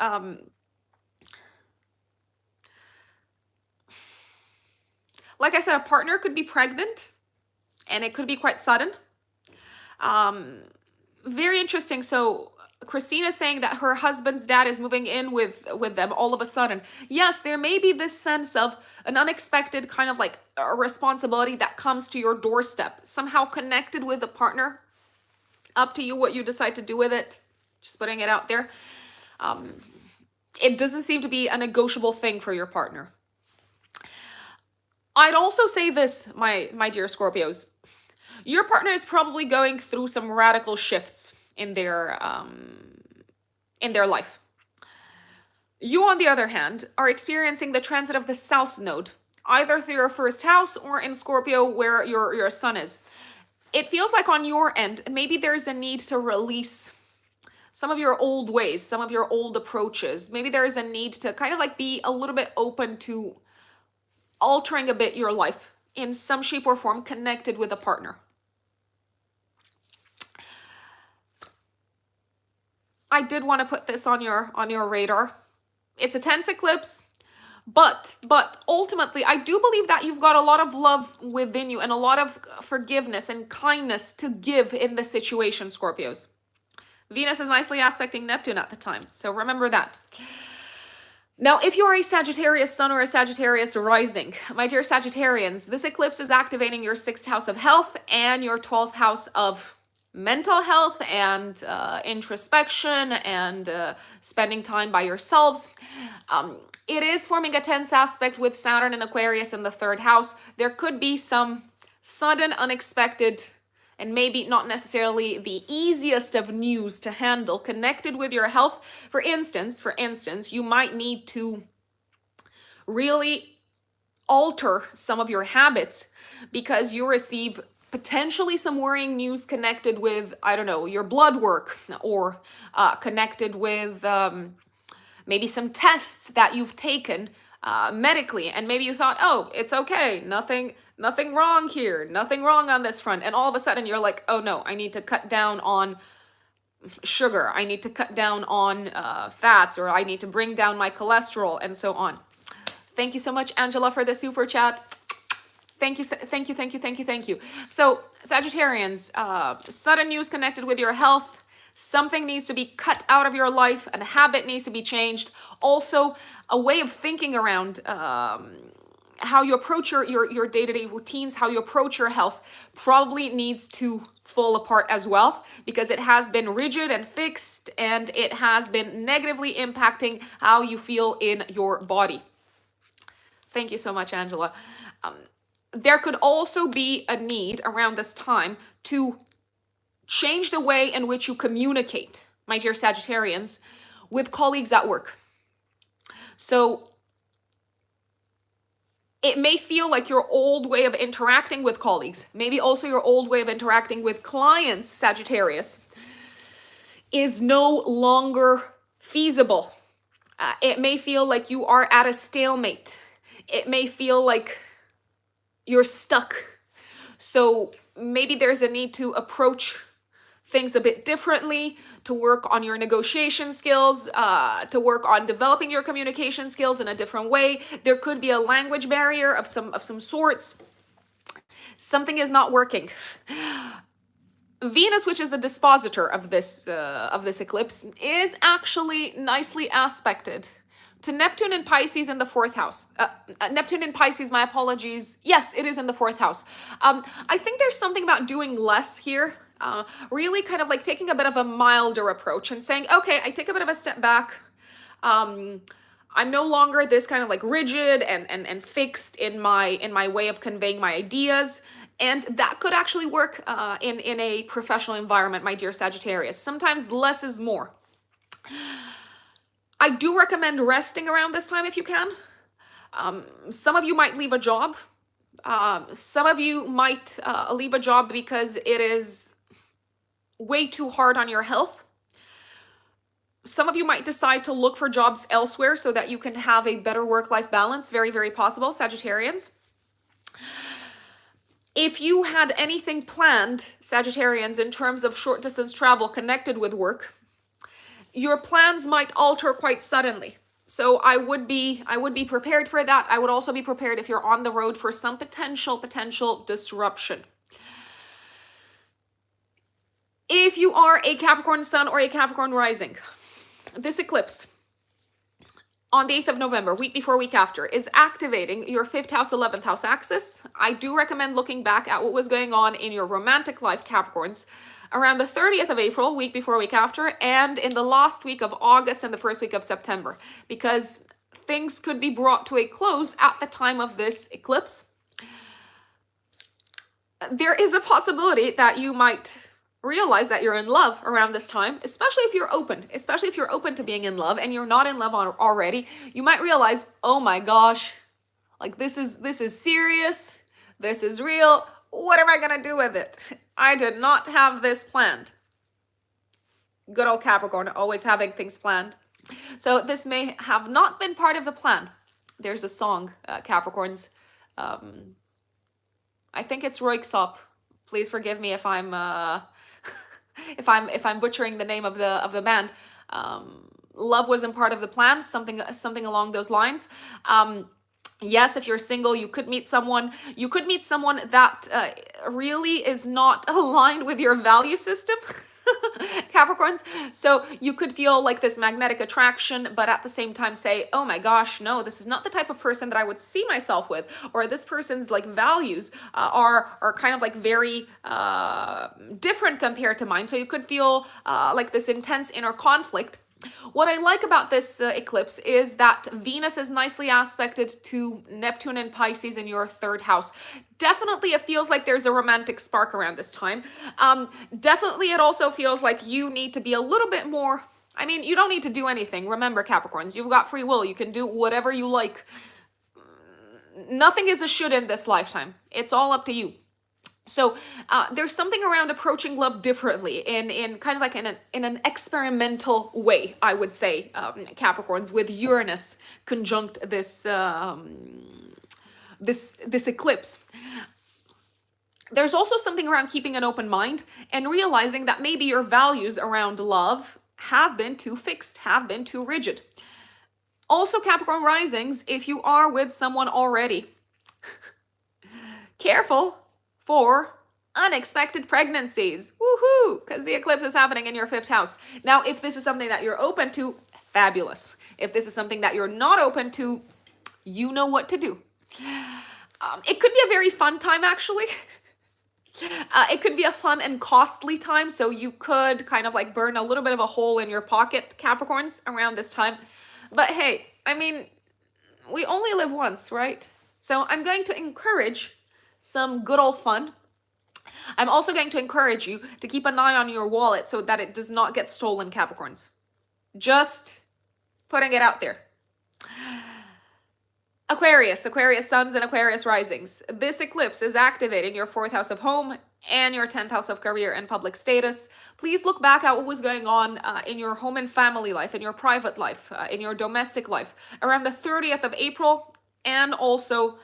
like I said, a partner could be pregnant, and it could be quite sudden. Very interesting. So Christina's saying that her husband's dad is moving in with them all of a sudden. Yes, there may be this sense of an unexpected kind of like a responsibility that comes to your doorstep, somehow connected with a partner. Up to you what you decide to do with it. Just putting it out there. It doesn't seem to be a negotiable thing for your partner. I'd also say this, my dear Scorpios. Your partner is probably going through some radical shifts in their life. You, on the other hand, are experiencing the transit of the South Node, either through your first house or in Scorpio where your sun is. It feels like on your end, maybe there's a need to release some of your old ways, some of your old approaches. Maybe there's a need to kind of like be a little bit open to altering a bit your life in some shape or form connected with a partner. I did want to put this on your radar. It's a tense eclipse, but ultimately, I do believe that you've got a lot of love within you and a lot of forgiveness and kindness to give in this situation, Scorpios. Venus is nicely aspecting Neptune at the time, so remember that. Now, if you are a Sagittarius sun or a Sagittarius rising, my dear Sagittarians, this eclipse is activating your 6th house of health and your 12th house of mental health and introspection and spending time by yourselves. It is forming a tense aspect with Saturn and Aquarius in the 3rd house. There could be some sudden, unexpected, and maybe not necessarily the easiest of news to handle connected with your health. For instance, you might need to really alter some of your habits because you receive potentially some worrying news connected with, I don't know, your blood work or connected with maybe some tests that you've taken medically. And maybe you thought, oh, it's okay, nothing wrong here, nothing wrong on this front. And all of a sudden you're like, oh no, I need to cut down on sugar. I need to cut down on fats, or I need to bring down my cholesterol and so on. Thank you so much, Angela, for the super chat. Thank you, thank you, thank you, thank you, thank you. So Sagittarians, sudden news connected with your health. Something needs to be cut out of your life. A habit needs to be changed. Also, a way of thinking around how you approach your day-to-day routines, how you approach your health probably needs to fall apart as well, because it has been rigid and fixed, and it has been negatively impacting how you feel in your body. Thank you so much, Angela. There could also be a need around this time to change the way in which you communicate, my dear Sagittarians, with colleagues at work. So it may feel like your old way of interacting with colleagues, maybe also your old way of interacting with clients, Sagittarius, is no longer feasible. It may feel like you are at a stalemate. It may feel like you're stuck. So maybe there's a need to approach things a bit differently, to work on your negotiation skills, to work on developing your communication skills in a different way. There could be a language barrier of some sorts. Something is not working. Venus, which is the dispositor of this eclipse, is actually nicely aspected to Neptune in Pisces in the 4th house. Neptune in Pisces, my apologies. Yes, it is in the 4th house. I think there's something about doing less here. Really kind of like taking a bit of a milder approach and saying, okay, I take a bit of a step back. I'm no longer this kind of like rigid and fixed in my way of conveying my ideas. And that could actually work in a professional environment, my dear Sagittarius. Sometimes less is more. I do recommend resting around this time if you can. Some of you might leave a job. Some of you might leave a job because it is way too hard on your health. Some of you might decide to look for jobs elsewhere so that you can have a better work-life balance. Very, very possible, Sagittarians. If you had anything planned, Sagittarians, in terms of short distance travel connected with work, your plans might alter quite suddenly. So I would be prepared for that. I would also be prepared if you're on the road for some potential disruption. If you are a Capricorn sun or a Capricorn rising, this eclipse on the 8th of November, week before, week after, is activating your 5th house, 11th house axis. I do recommend looking back at what was going on in your romantic life, Capricorns, around the 30th of April, week before, week after, and in the last week of August and the first week of September, because things could be brought to a close at the time of this eclipse. There is a possibility that you might realize that you're in love around this time, especially if you're open to being in love and you're not in love already. You might realize, oh my gosh, like this is serious, this is real. What am I gonna do with it? I did not have this planned. Good old Capricorn, always having things planned. So this may have not been part of the plan. There's a song, Capricorns. I think it's Royksop. Please forgive me if I'm if I'm butchering the name of the band. Love wasn't part of the plan, something along those lines. Yes, if you're single, you could meet someone. You could meet someone that really is not aligned with your value system, Capricorns. So you could feel like this magnetic attraction, but at the same time say, oh my gosh, no, this is not the type of person that I would see myself with, or this person's like values are kind of like very different compared to mine. So you could feel like this intense inner conflict. What I like about this eclipse is that Venus is nicely aspected to Neptune and Pisces in your 3rd house. Definitely it feels like there's a romantic spark around this time. Definitely it also feels like you need to be a little bit more, I mean, you don't need to do anything. Remember, Capricorns, you've got free will. You can do whatever you like. Nothing is a should in this lifetime. It's all up to you. So there's something around approaching love differently in kind of like in an experimental way, I would say, Capricorns, with Uranus conjunct this this eclipse. There's also something around keeping an open mind and realizing that maybe your values around love have been too fixed, have been too rigid. Also, Capricorn risings, if you are with someone already, careful for unexpected pregnancies. Woohoo! Because the eclipse is happening in your 5th house. Now, if this is something that you're open to, fabulous. If this is something that you're not open to, you know what to do. It could be a very fun time, actually. It could be a fun and costly time, so you could kind of like burn a little bit of a hole in your pocket, Capricorns, around this time. But hey, I mean, we only live once, right? So I'm going to encourage some good old fun. I'm also going to encourage you to keep an eye on your wallet so that it does not get stolen, Capricorns. Just putting it out there. Aquarius suns and Aquarius risings. This eclipse is activating your 4th house of home and your 10th house of career and public status. Please look back at what was going on in your home and family life, in your private life, in your domestic life, around the 30th of April, and also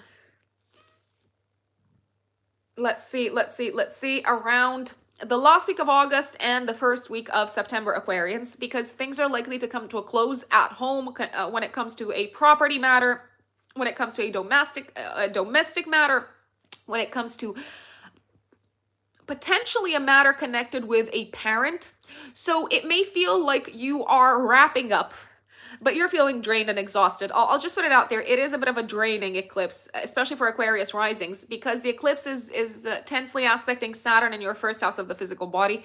let's see, around the last week of August and the first week of September, Aquarians, because things are likely to come to a close at home when it comes to a property matter, when it comes to a domestic matter, when it comes to potentially a matter connected with a parent. So it may feel like you are wrapping up, but you're feeling drained and exhausted. I'll just put it out there. It is a bit of a draining eclipse, especially for Aquarius risings, because the eclipse is tensely aspecting Saturn in your 1st house of the physical body.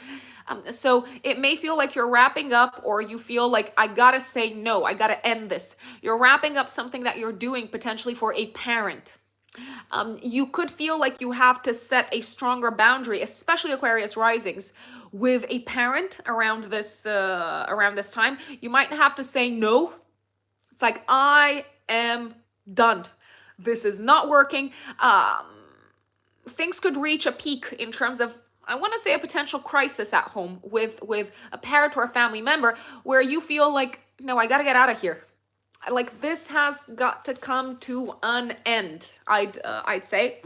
So it may feel like you're wrapping up, or you feel like, I gotta say no, I gotta end this. You're wrapping up something that you're doing potentially for a parent. You could feel like you have to set a stronger boundary, especially Aquarius risings, with a parent around this time. You might have to say no. It's like, I am done. This is not working. Things could reach a peak in terms of I want to say a potential crisis at home with a parent or a family member where you feel like, no, I got to get out of here. Like this has got to come to an end. I'd say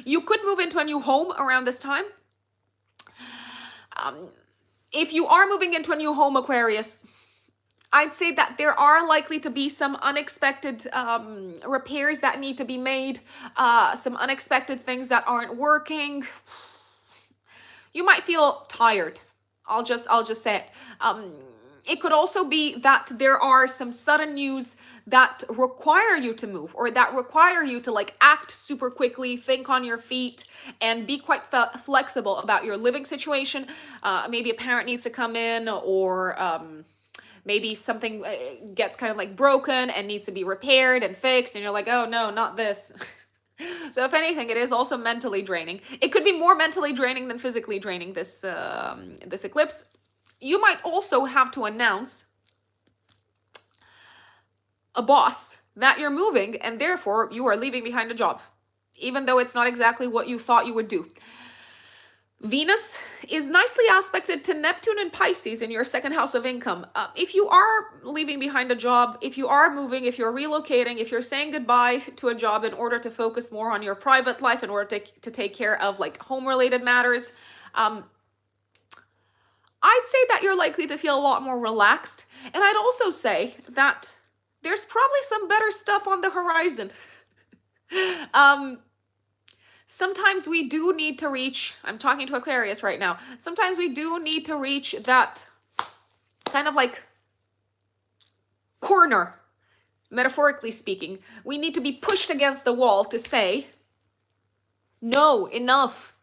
you could move into a new home around this time. If you are moving into a new home, Aquarius, I'd say that there are likely to be some unexpected repairs that need to be made, some unexpected things that aren't working. You might feel tired. I'll just say it. It could also be that there are some sudden news that require you to move, or that require you to like act super quickly, think on your feet, and be quite flexible about your living situation. Maybe a parent needs to come in, or maybe something gets kind of like broken and needs to be repaired and fixed, and you're like, oh no, not this. So if anything, it is also mentally draining. It could be more mentally draining than physically draining, this eclipse. You might also have to announce a boss that you're moving, and therefore you are leaving behind a job, even though it's not exactly what you thought you would do. Venus is nicely aspected to Neptune and Pisces in your second house of income. If you are leaving behind a job, if you are moving, if you're relocating, if you're saying goodbye to a job in order to focus more on your private life, in order to take care of like home-related matters, I'd say that you're likely to feel a lot more relaxed. And I'd also say that there's probably some better stuff on the horizon. Sometimes we do need to reach, I'm talking to Aquarius right now, sometimes we do need to reach that kind of like corner, metaphorically speaking. We need to be pushed against the wall to say, no, enough,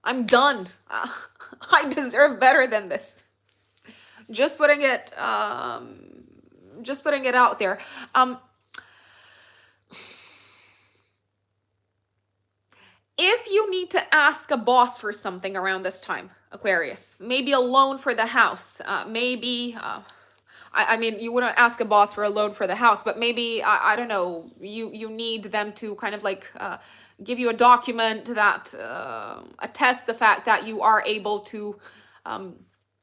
I'm done. I deserve better than this. Just putting it out there. If you need to ask a boss for something around this time, Aquarius, maybe a loan for the house, maybe, I mean, you wouldn't ask a boss for a loan for the house, but maybe, I don't know, you need them to kind of like give you a document that attests the fact that you are able to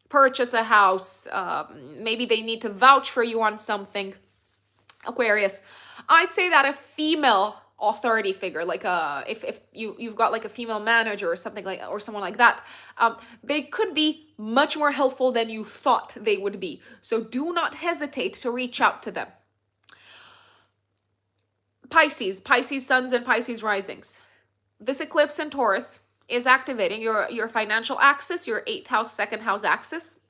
purchase a house. Maybe they need to vouch for you on something. Aquarius, I'd say that a female authority figure, like if you've got like a female manager or something like, or someone like that, they could be much more helpful than you thought they would be. So do not hesitate to reach out to them. Pisces suns and Pisces risings. This eclipse in Taurus is activating your financial axis, your 8th house, 2nd house axis.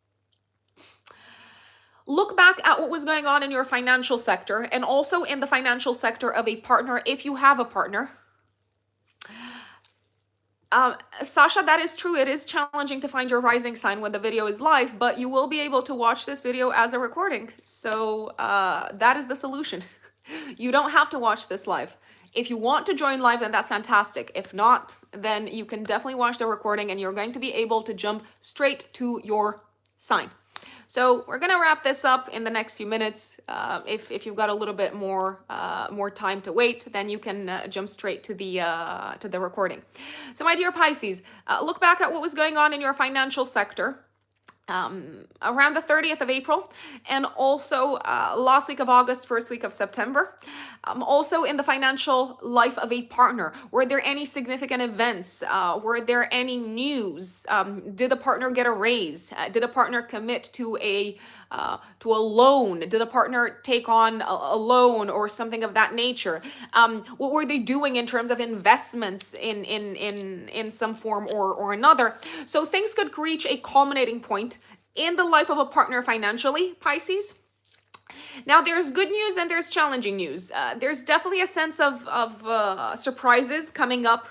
Look back at what was going on in your financial sector, and also in the financial sector of a partner, if you have a partner. Sasha, that is true. It is challenging to find your rising sign when the video is live, but you will be able to watch this video as a recording. So that is the solution. You don't have to watch this live. If you want to join live, then that's fantastic. If not, then you can definitely watch the recording, and you're going to be able to jump straight to your sign. So we're gonna wrap this up in the next few minutes. If you've got a little bit more time to wait, then you can jump straight to the recording. So my dear Pisces, look back at what was going on in your financial sector around the 30th of April, and also last week of August, first week of September. Also in the financial life of a partner, were there any significant events? Were there any news? Did the partner get a raise? Did a partner commit to a loan? Did a partner take on a loan or something of that nature? What were they doing in terms of investments in some form or another? So things could reach a culminating point in the life of a partner financially, Pisces. Now, there's good news and there's challenging news. There's definitely a sense of surprises coming up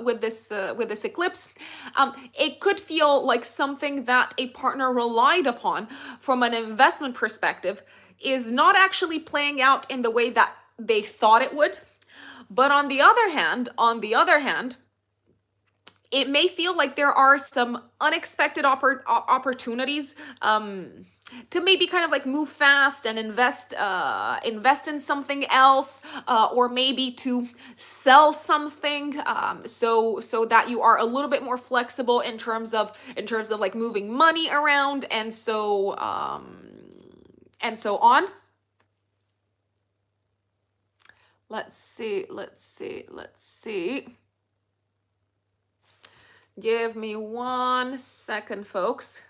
with this eclipse. It could feel like something that a partner relied upon from an investment perspective is not actually playing out in the way that they thought it would. But on the other hand, it may feel like there are some unexpected opportunities to maybe kind of like move fast and invest in something else, or maybe to sell something, so that you are a little bit more flexible in terms of like moving money around, and so on. Let's see. Give me 1 second, folks.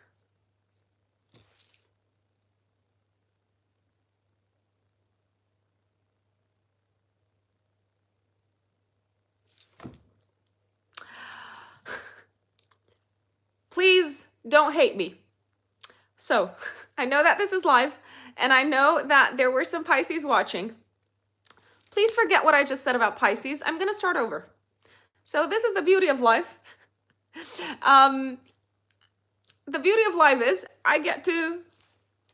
Please don't hate me. So, I know that this is live, and I know that there were some Pisces watching. Please forget what I just said about Pisces. I'm going to start over. So, this is the beauty of life. The beauty of life is I get to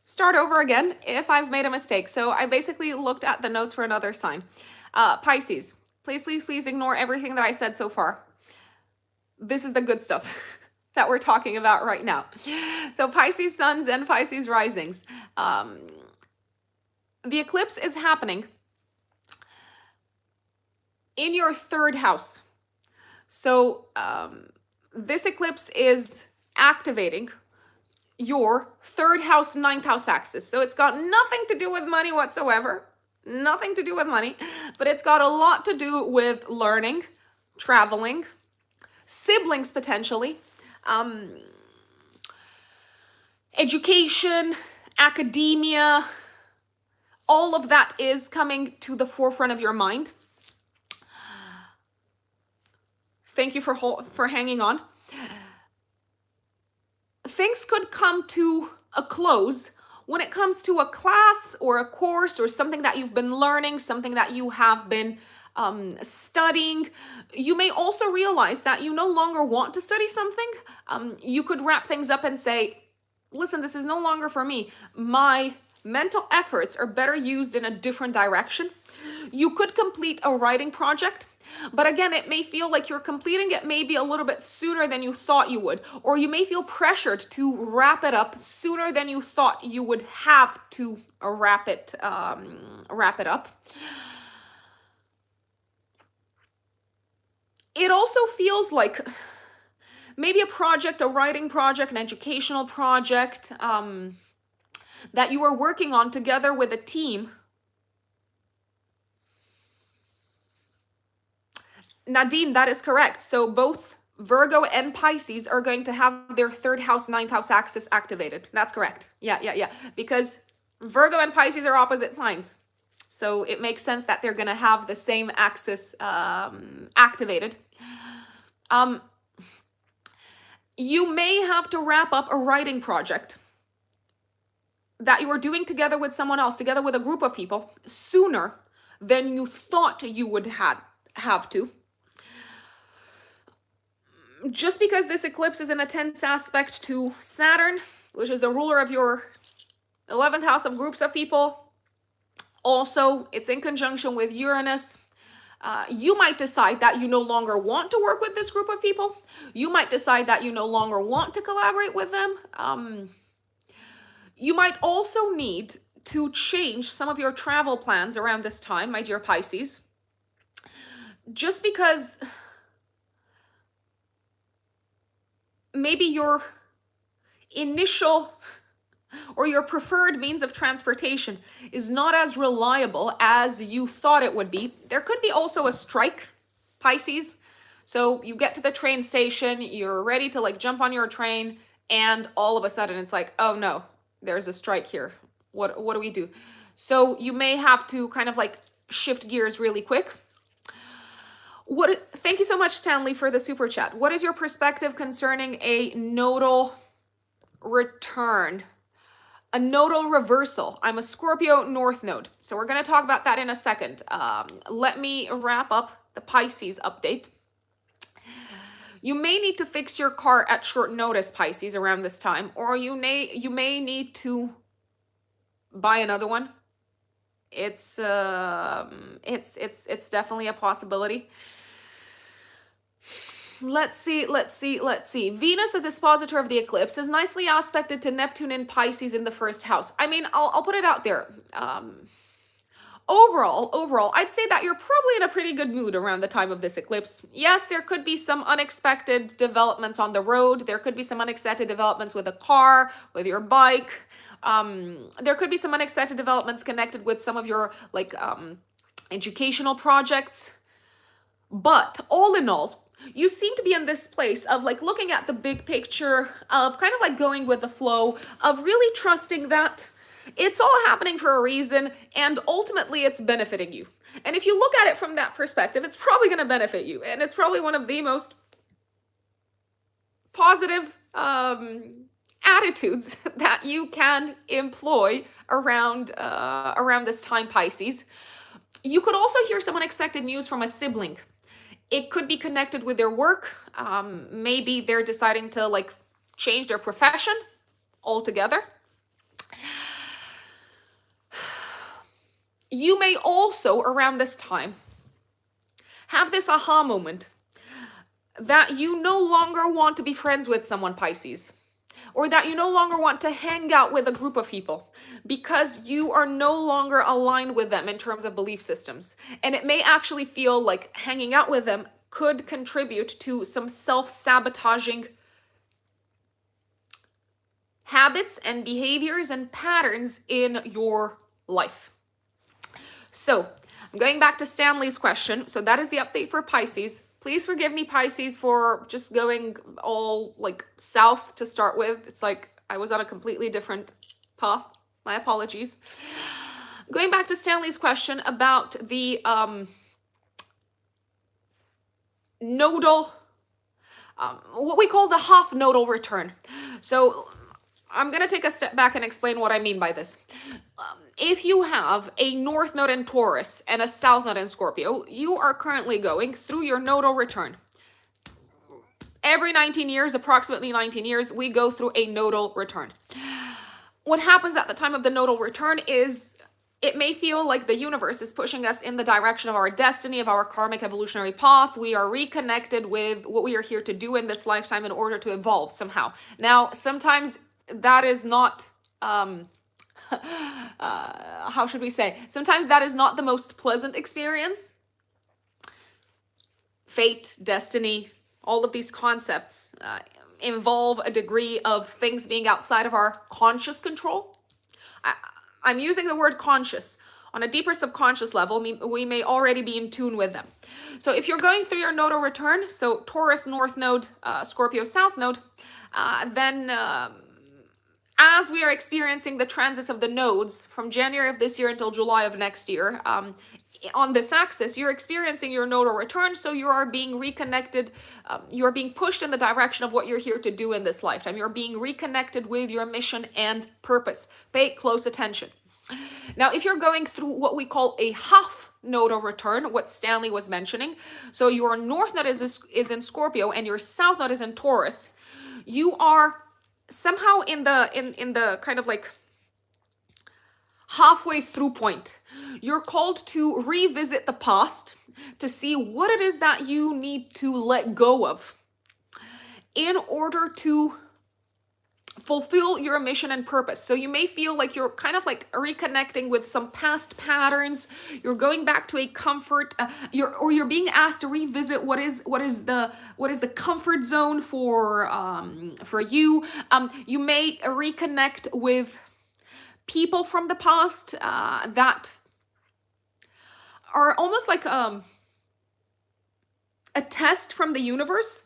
start over again if I've made a mistake. So I basically looked at the notes for another sign. Pisces, please ignore everything that I said so far. This is the good stuff that we're talking about right now. So Pisces suns and Pisces risings. The eclipse is happening in your 3rd house. So this eclipse is activating your 3rd house, 9th house axis. So it's got nothing to do with money whatsoever. Nothing to do with money, but it's got a lot to do with learning, traveling, siblings potentially, education, academia. All of that is coming to the forefront of your mind. Thank you for hanging on. Things could come to a close when it comes to a class or a course or something that you've been learning, something that you have been studying. You may also realize that you no longer want to study something. You could wrap things up and say, listen, this is no longer for me. My mental efforts are better used in a different direction. You could complete a writing project, but again, it may feel like you're completing it maybe a little bit sooner than you thought you would, or you may feel pressured to wrap it up sooner than you thought you would have to wrap it up. It also feels like maybe a project, a writing project, an educational project that you are working on together with a team. Nadine, that is correct. So both Virgo and Pisces are going to have their 3rd house, 9th house axis activated. That's correct. Yeah. Because Virgo and Pisces are opposite signs. So it makes sense that they're going to have the same axis activated. You may have to wrap up a writing project that you are doing together with someone else, together with a group of people, sooner than you thought you would have to. Just because this eclipse is in a tense aspect to Saturn, which is the ruler of your 11th house of groups of people, also it's in conjunction with Uranus. You might decide that you no longer want to work with this group of people. You might decide that you no longer want to collaborate with them. You might also need to change some of your travel plans around this time, my dear Pisces. Just because maybe your initial or your preferred means of transportation is not as reliable as you thought it would be. There could be also a strike, Pisces. So you get to the train station, you're ready to like jump on your train, and all of a sudden it's like, oh no, there's a strike here. What do we do? So you may have to kind of like shift gears really quick. Thank you so much, Stanley, for the super chat. What is your perspective concerning a nodal return? A nodal reversal. I'm a Scorpio North Node, so we're going to talk about that in a second. Let me wrap up the Pisces update. You may need to fix your car at short notice, Pisces, around this time, or you may need to buy another one. It's definitely a possibility. let's see. Venus, the dispositor of the eclipse, is nicely aspected to Neptune in Pisces in the first house. I mean, I'll put it out there. Overall, I'd say that you're probably in a pretty good mood around the time of this eclipse. Yes, there could be some unexpected developments on the road. There could be some unexpected developments with a car, with your bike. There could be some unexpected developments connected with some of your educational projects. But all in all, you seem to be in this place of like looking at the big picture, of kind of like going with the flow, of really trusting that it's all happening for a reason and ultimately it's benefiting you. And if you look at it from that perspective, it's probably going to benefit you. And it's probably one of the most positive attitudes that you can employ around this time, Pisces. You could also hear some unexpected news from a sibling. It could be connected with their work. Maybe they're deciding to like change their profession altogether. You may also, around this time, have this aha moment that you no longer want to be friends with someone, Pisces, or that you no longer want to hang out with a group of people because you are no longer aligned with them in terms of belief systems. And it may actually feel like hanging out with them could contribute to some self-sabotaging habits and behaviors and patterns in your life. So I'm going back to Stanley's question. So that is the update for Pisces. Please forgive me, Pisces, for just going all like south to start with. It's like I was on a completely different path. My apologies. Going back to Stanley's question about the nodal, what we call the half nodal return. So I'm going to take a step back and explain what I mean by this. If you have a north node in Taurus and a south node in Scorpio, you are currently going through your nodal return. Every 19 years, approximately 19 years, we go through a nodal return. What happens at the time of the nodal return is it may feel like the universe is pushing us in the direction of our destiny, of our karmic evolutionary path. We are reconnected with what we are here to do in this lifetime in order to evolve somehow. Now, sometimes that is not... how should we say? Sometimes that is not the most pleasant experience. Fate, destiny, all of these concepts involve a degree of things being outside of our conscious control. I'm using the word conscious. On a deeper subconscious level, we may already be in tune with them. So if you're going through your nodal return, so Taurus North Node, Scorpio South Node, then... as we are experiencing the transits of the nodes from January of this year until July of next year, on this axis, you're experiencing your nodal return, so you are being reconnected, you're being pushed in the direction of what you're here to do in this lifetime. You're being reconnected with your mission and purpose. Pay close attention. Now, if you're going through what we call a half nodal return, what Stanley was mentioning, so your north node is in Scorpio and your south node is in Taurus, you are somehow in the kind of like halfway through point. You're called to revisit the past to see what it is that you need to let go of in order to fulfill your mission and purpose. So you may feel like you're kind of like reconnecting with some past patterns. You're going back to a comfort. You're being asked to revisit what is the comfort zone for you. You may reconnect with people from the past that are almost like a test from the universe.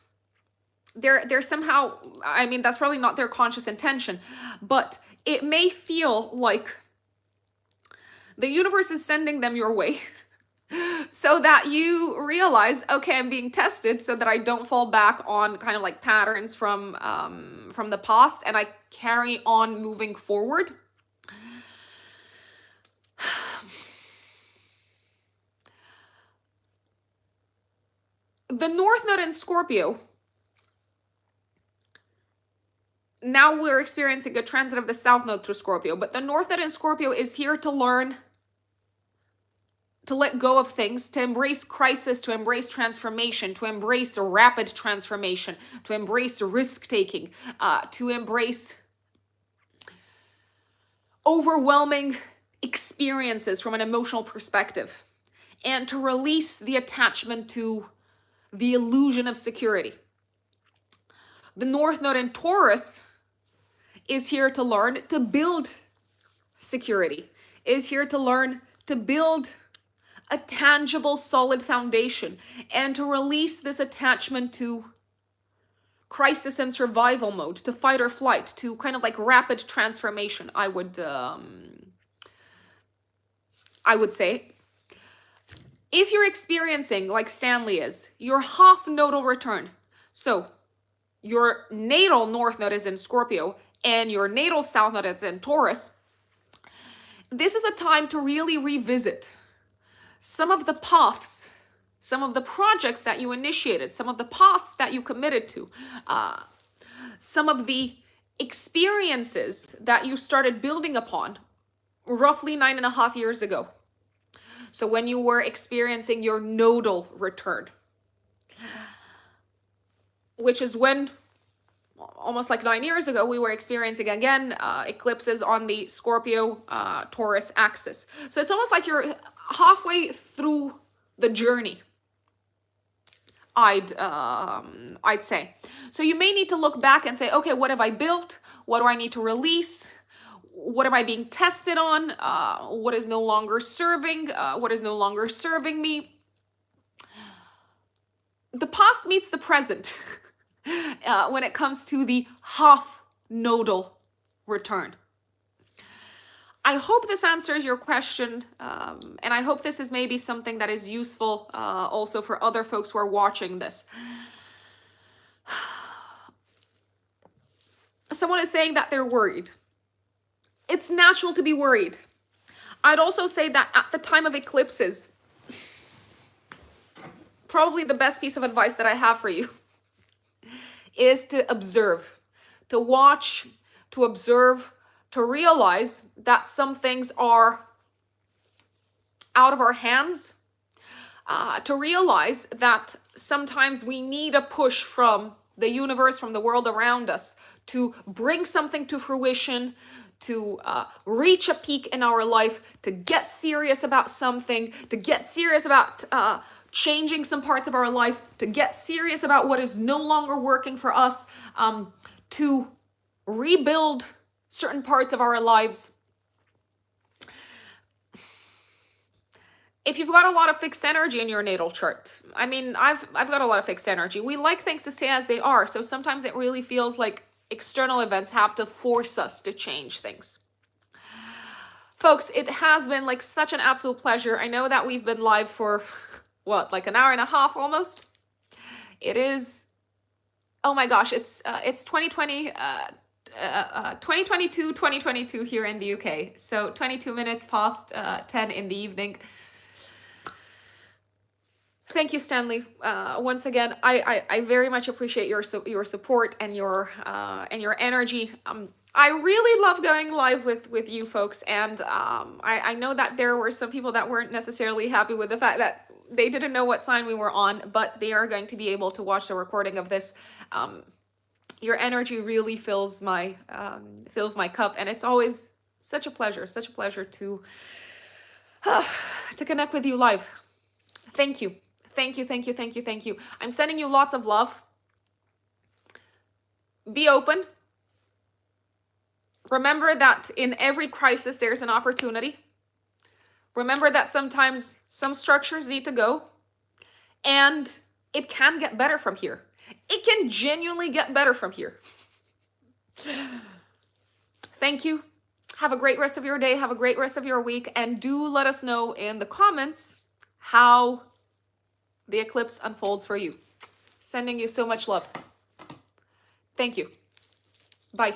They're somehow, I mean, that's probably not their conscious intention, but it may feel like the universe is sending them your way so that you realize, okay, I'm being tested so that I don't fall back on kind of like patterns from the past and I carry on moving forward. The North Node in Scorpio, now we're experiencing a transit of the South Node through Scorpio, but the North Node in Scorpio is here to learn to let go of things, to embrace crisis, to embrace transformation, to embrace a rapid transformation, to embrace risk-taking, to embrace overwhelming experiences from an emotional perspective, and to release the attachment to the illusion of security. The North Node in Taurus is here to learn to build security, is here to learn to build a tangible, solid foundation, and to release this attachment to crisis and survival mode, to fight or flight, to kind of like rapid transformation, I would say. If you're experiencing, like Stanley is, your half nodal return, so your natal North Node is in Scorpio and your natal South Node is in Taurus, this is a time to really revisit some of the paths, some of the projects that you initiated, some of the paths that you committed to, some of the experiences that you started building upon roughly 9.5 years ago. So when you were experiencing your nodal return, which is when, almost like 9 years ago, we were experiencing again eclipses on the Scorpio Taurus axis. So it's almost like you're halfway through the journey, I'd say. So you may need to look back and say, okay, what have I built? What do I need to release? What am I being tested on? What is no longer serving? What is no longer serving me? The past meets the present when it comes to the half nodal return. I hope this answers your question, and I hope this is maybe something that is useful also for other folks who are watching this. Someone is saying that they're worried. It's natural to be worried. I'd also say that at the time of eclipses, probably the best piece of advice that I have for you is to observe, to watch, to observe, to realize that some things are out of our hands, to realize that sometimes we need a push from the universe, from the world around us, to bring something to fruition, to reach a peak in our life, to get serious about something, to get serious about changing some parts of our life, to get serious about what is no longer working for us, to rebuild certain parts of our lives. If you've got a lot of fixed energy in your natal chart, I mean, I've got a lot of fixed energy. We like things to stay as they are, so sometimes it really feels like external events have to force us to change things. Folks, it has been like such an absolute pleasure. I know that we've been live for, what, like an hour and a half almost? It is, oh my gosh, it's 2020, 2022 here in the UK. So 22 minutes past 10 in the evening. Thank you, Stanley. Once again, I very much appreciate your support and your energy. I really love going live with you folks, and I know that there were some people that weren't necessarily happy with the fact that they didn't know what sign we were on, but they are going to be able to watch the recording of this. Your energy really fills my cup, and it's always such a pleasure to connect with you live. Thank you. Thank you, thank you, thank you, thank you. I'm sending you lots of love. Be open. Remember that in every crisis, there's an opportunity. Remember that sometimes some structures need to go, and it can get better from here. It can genuinely get better from here. Thank you. Have a great rest of your day. Have a great rest of your week. And do let us know in the comments how the eclipse unfolds for you. Sending you so much love. Thank you. Bye.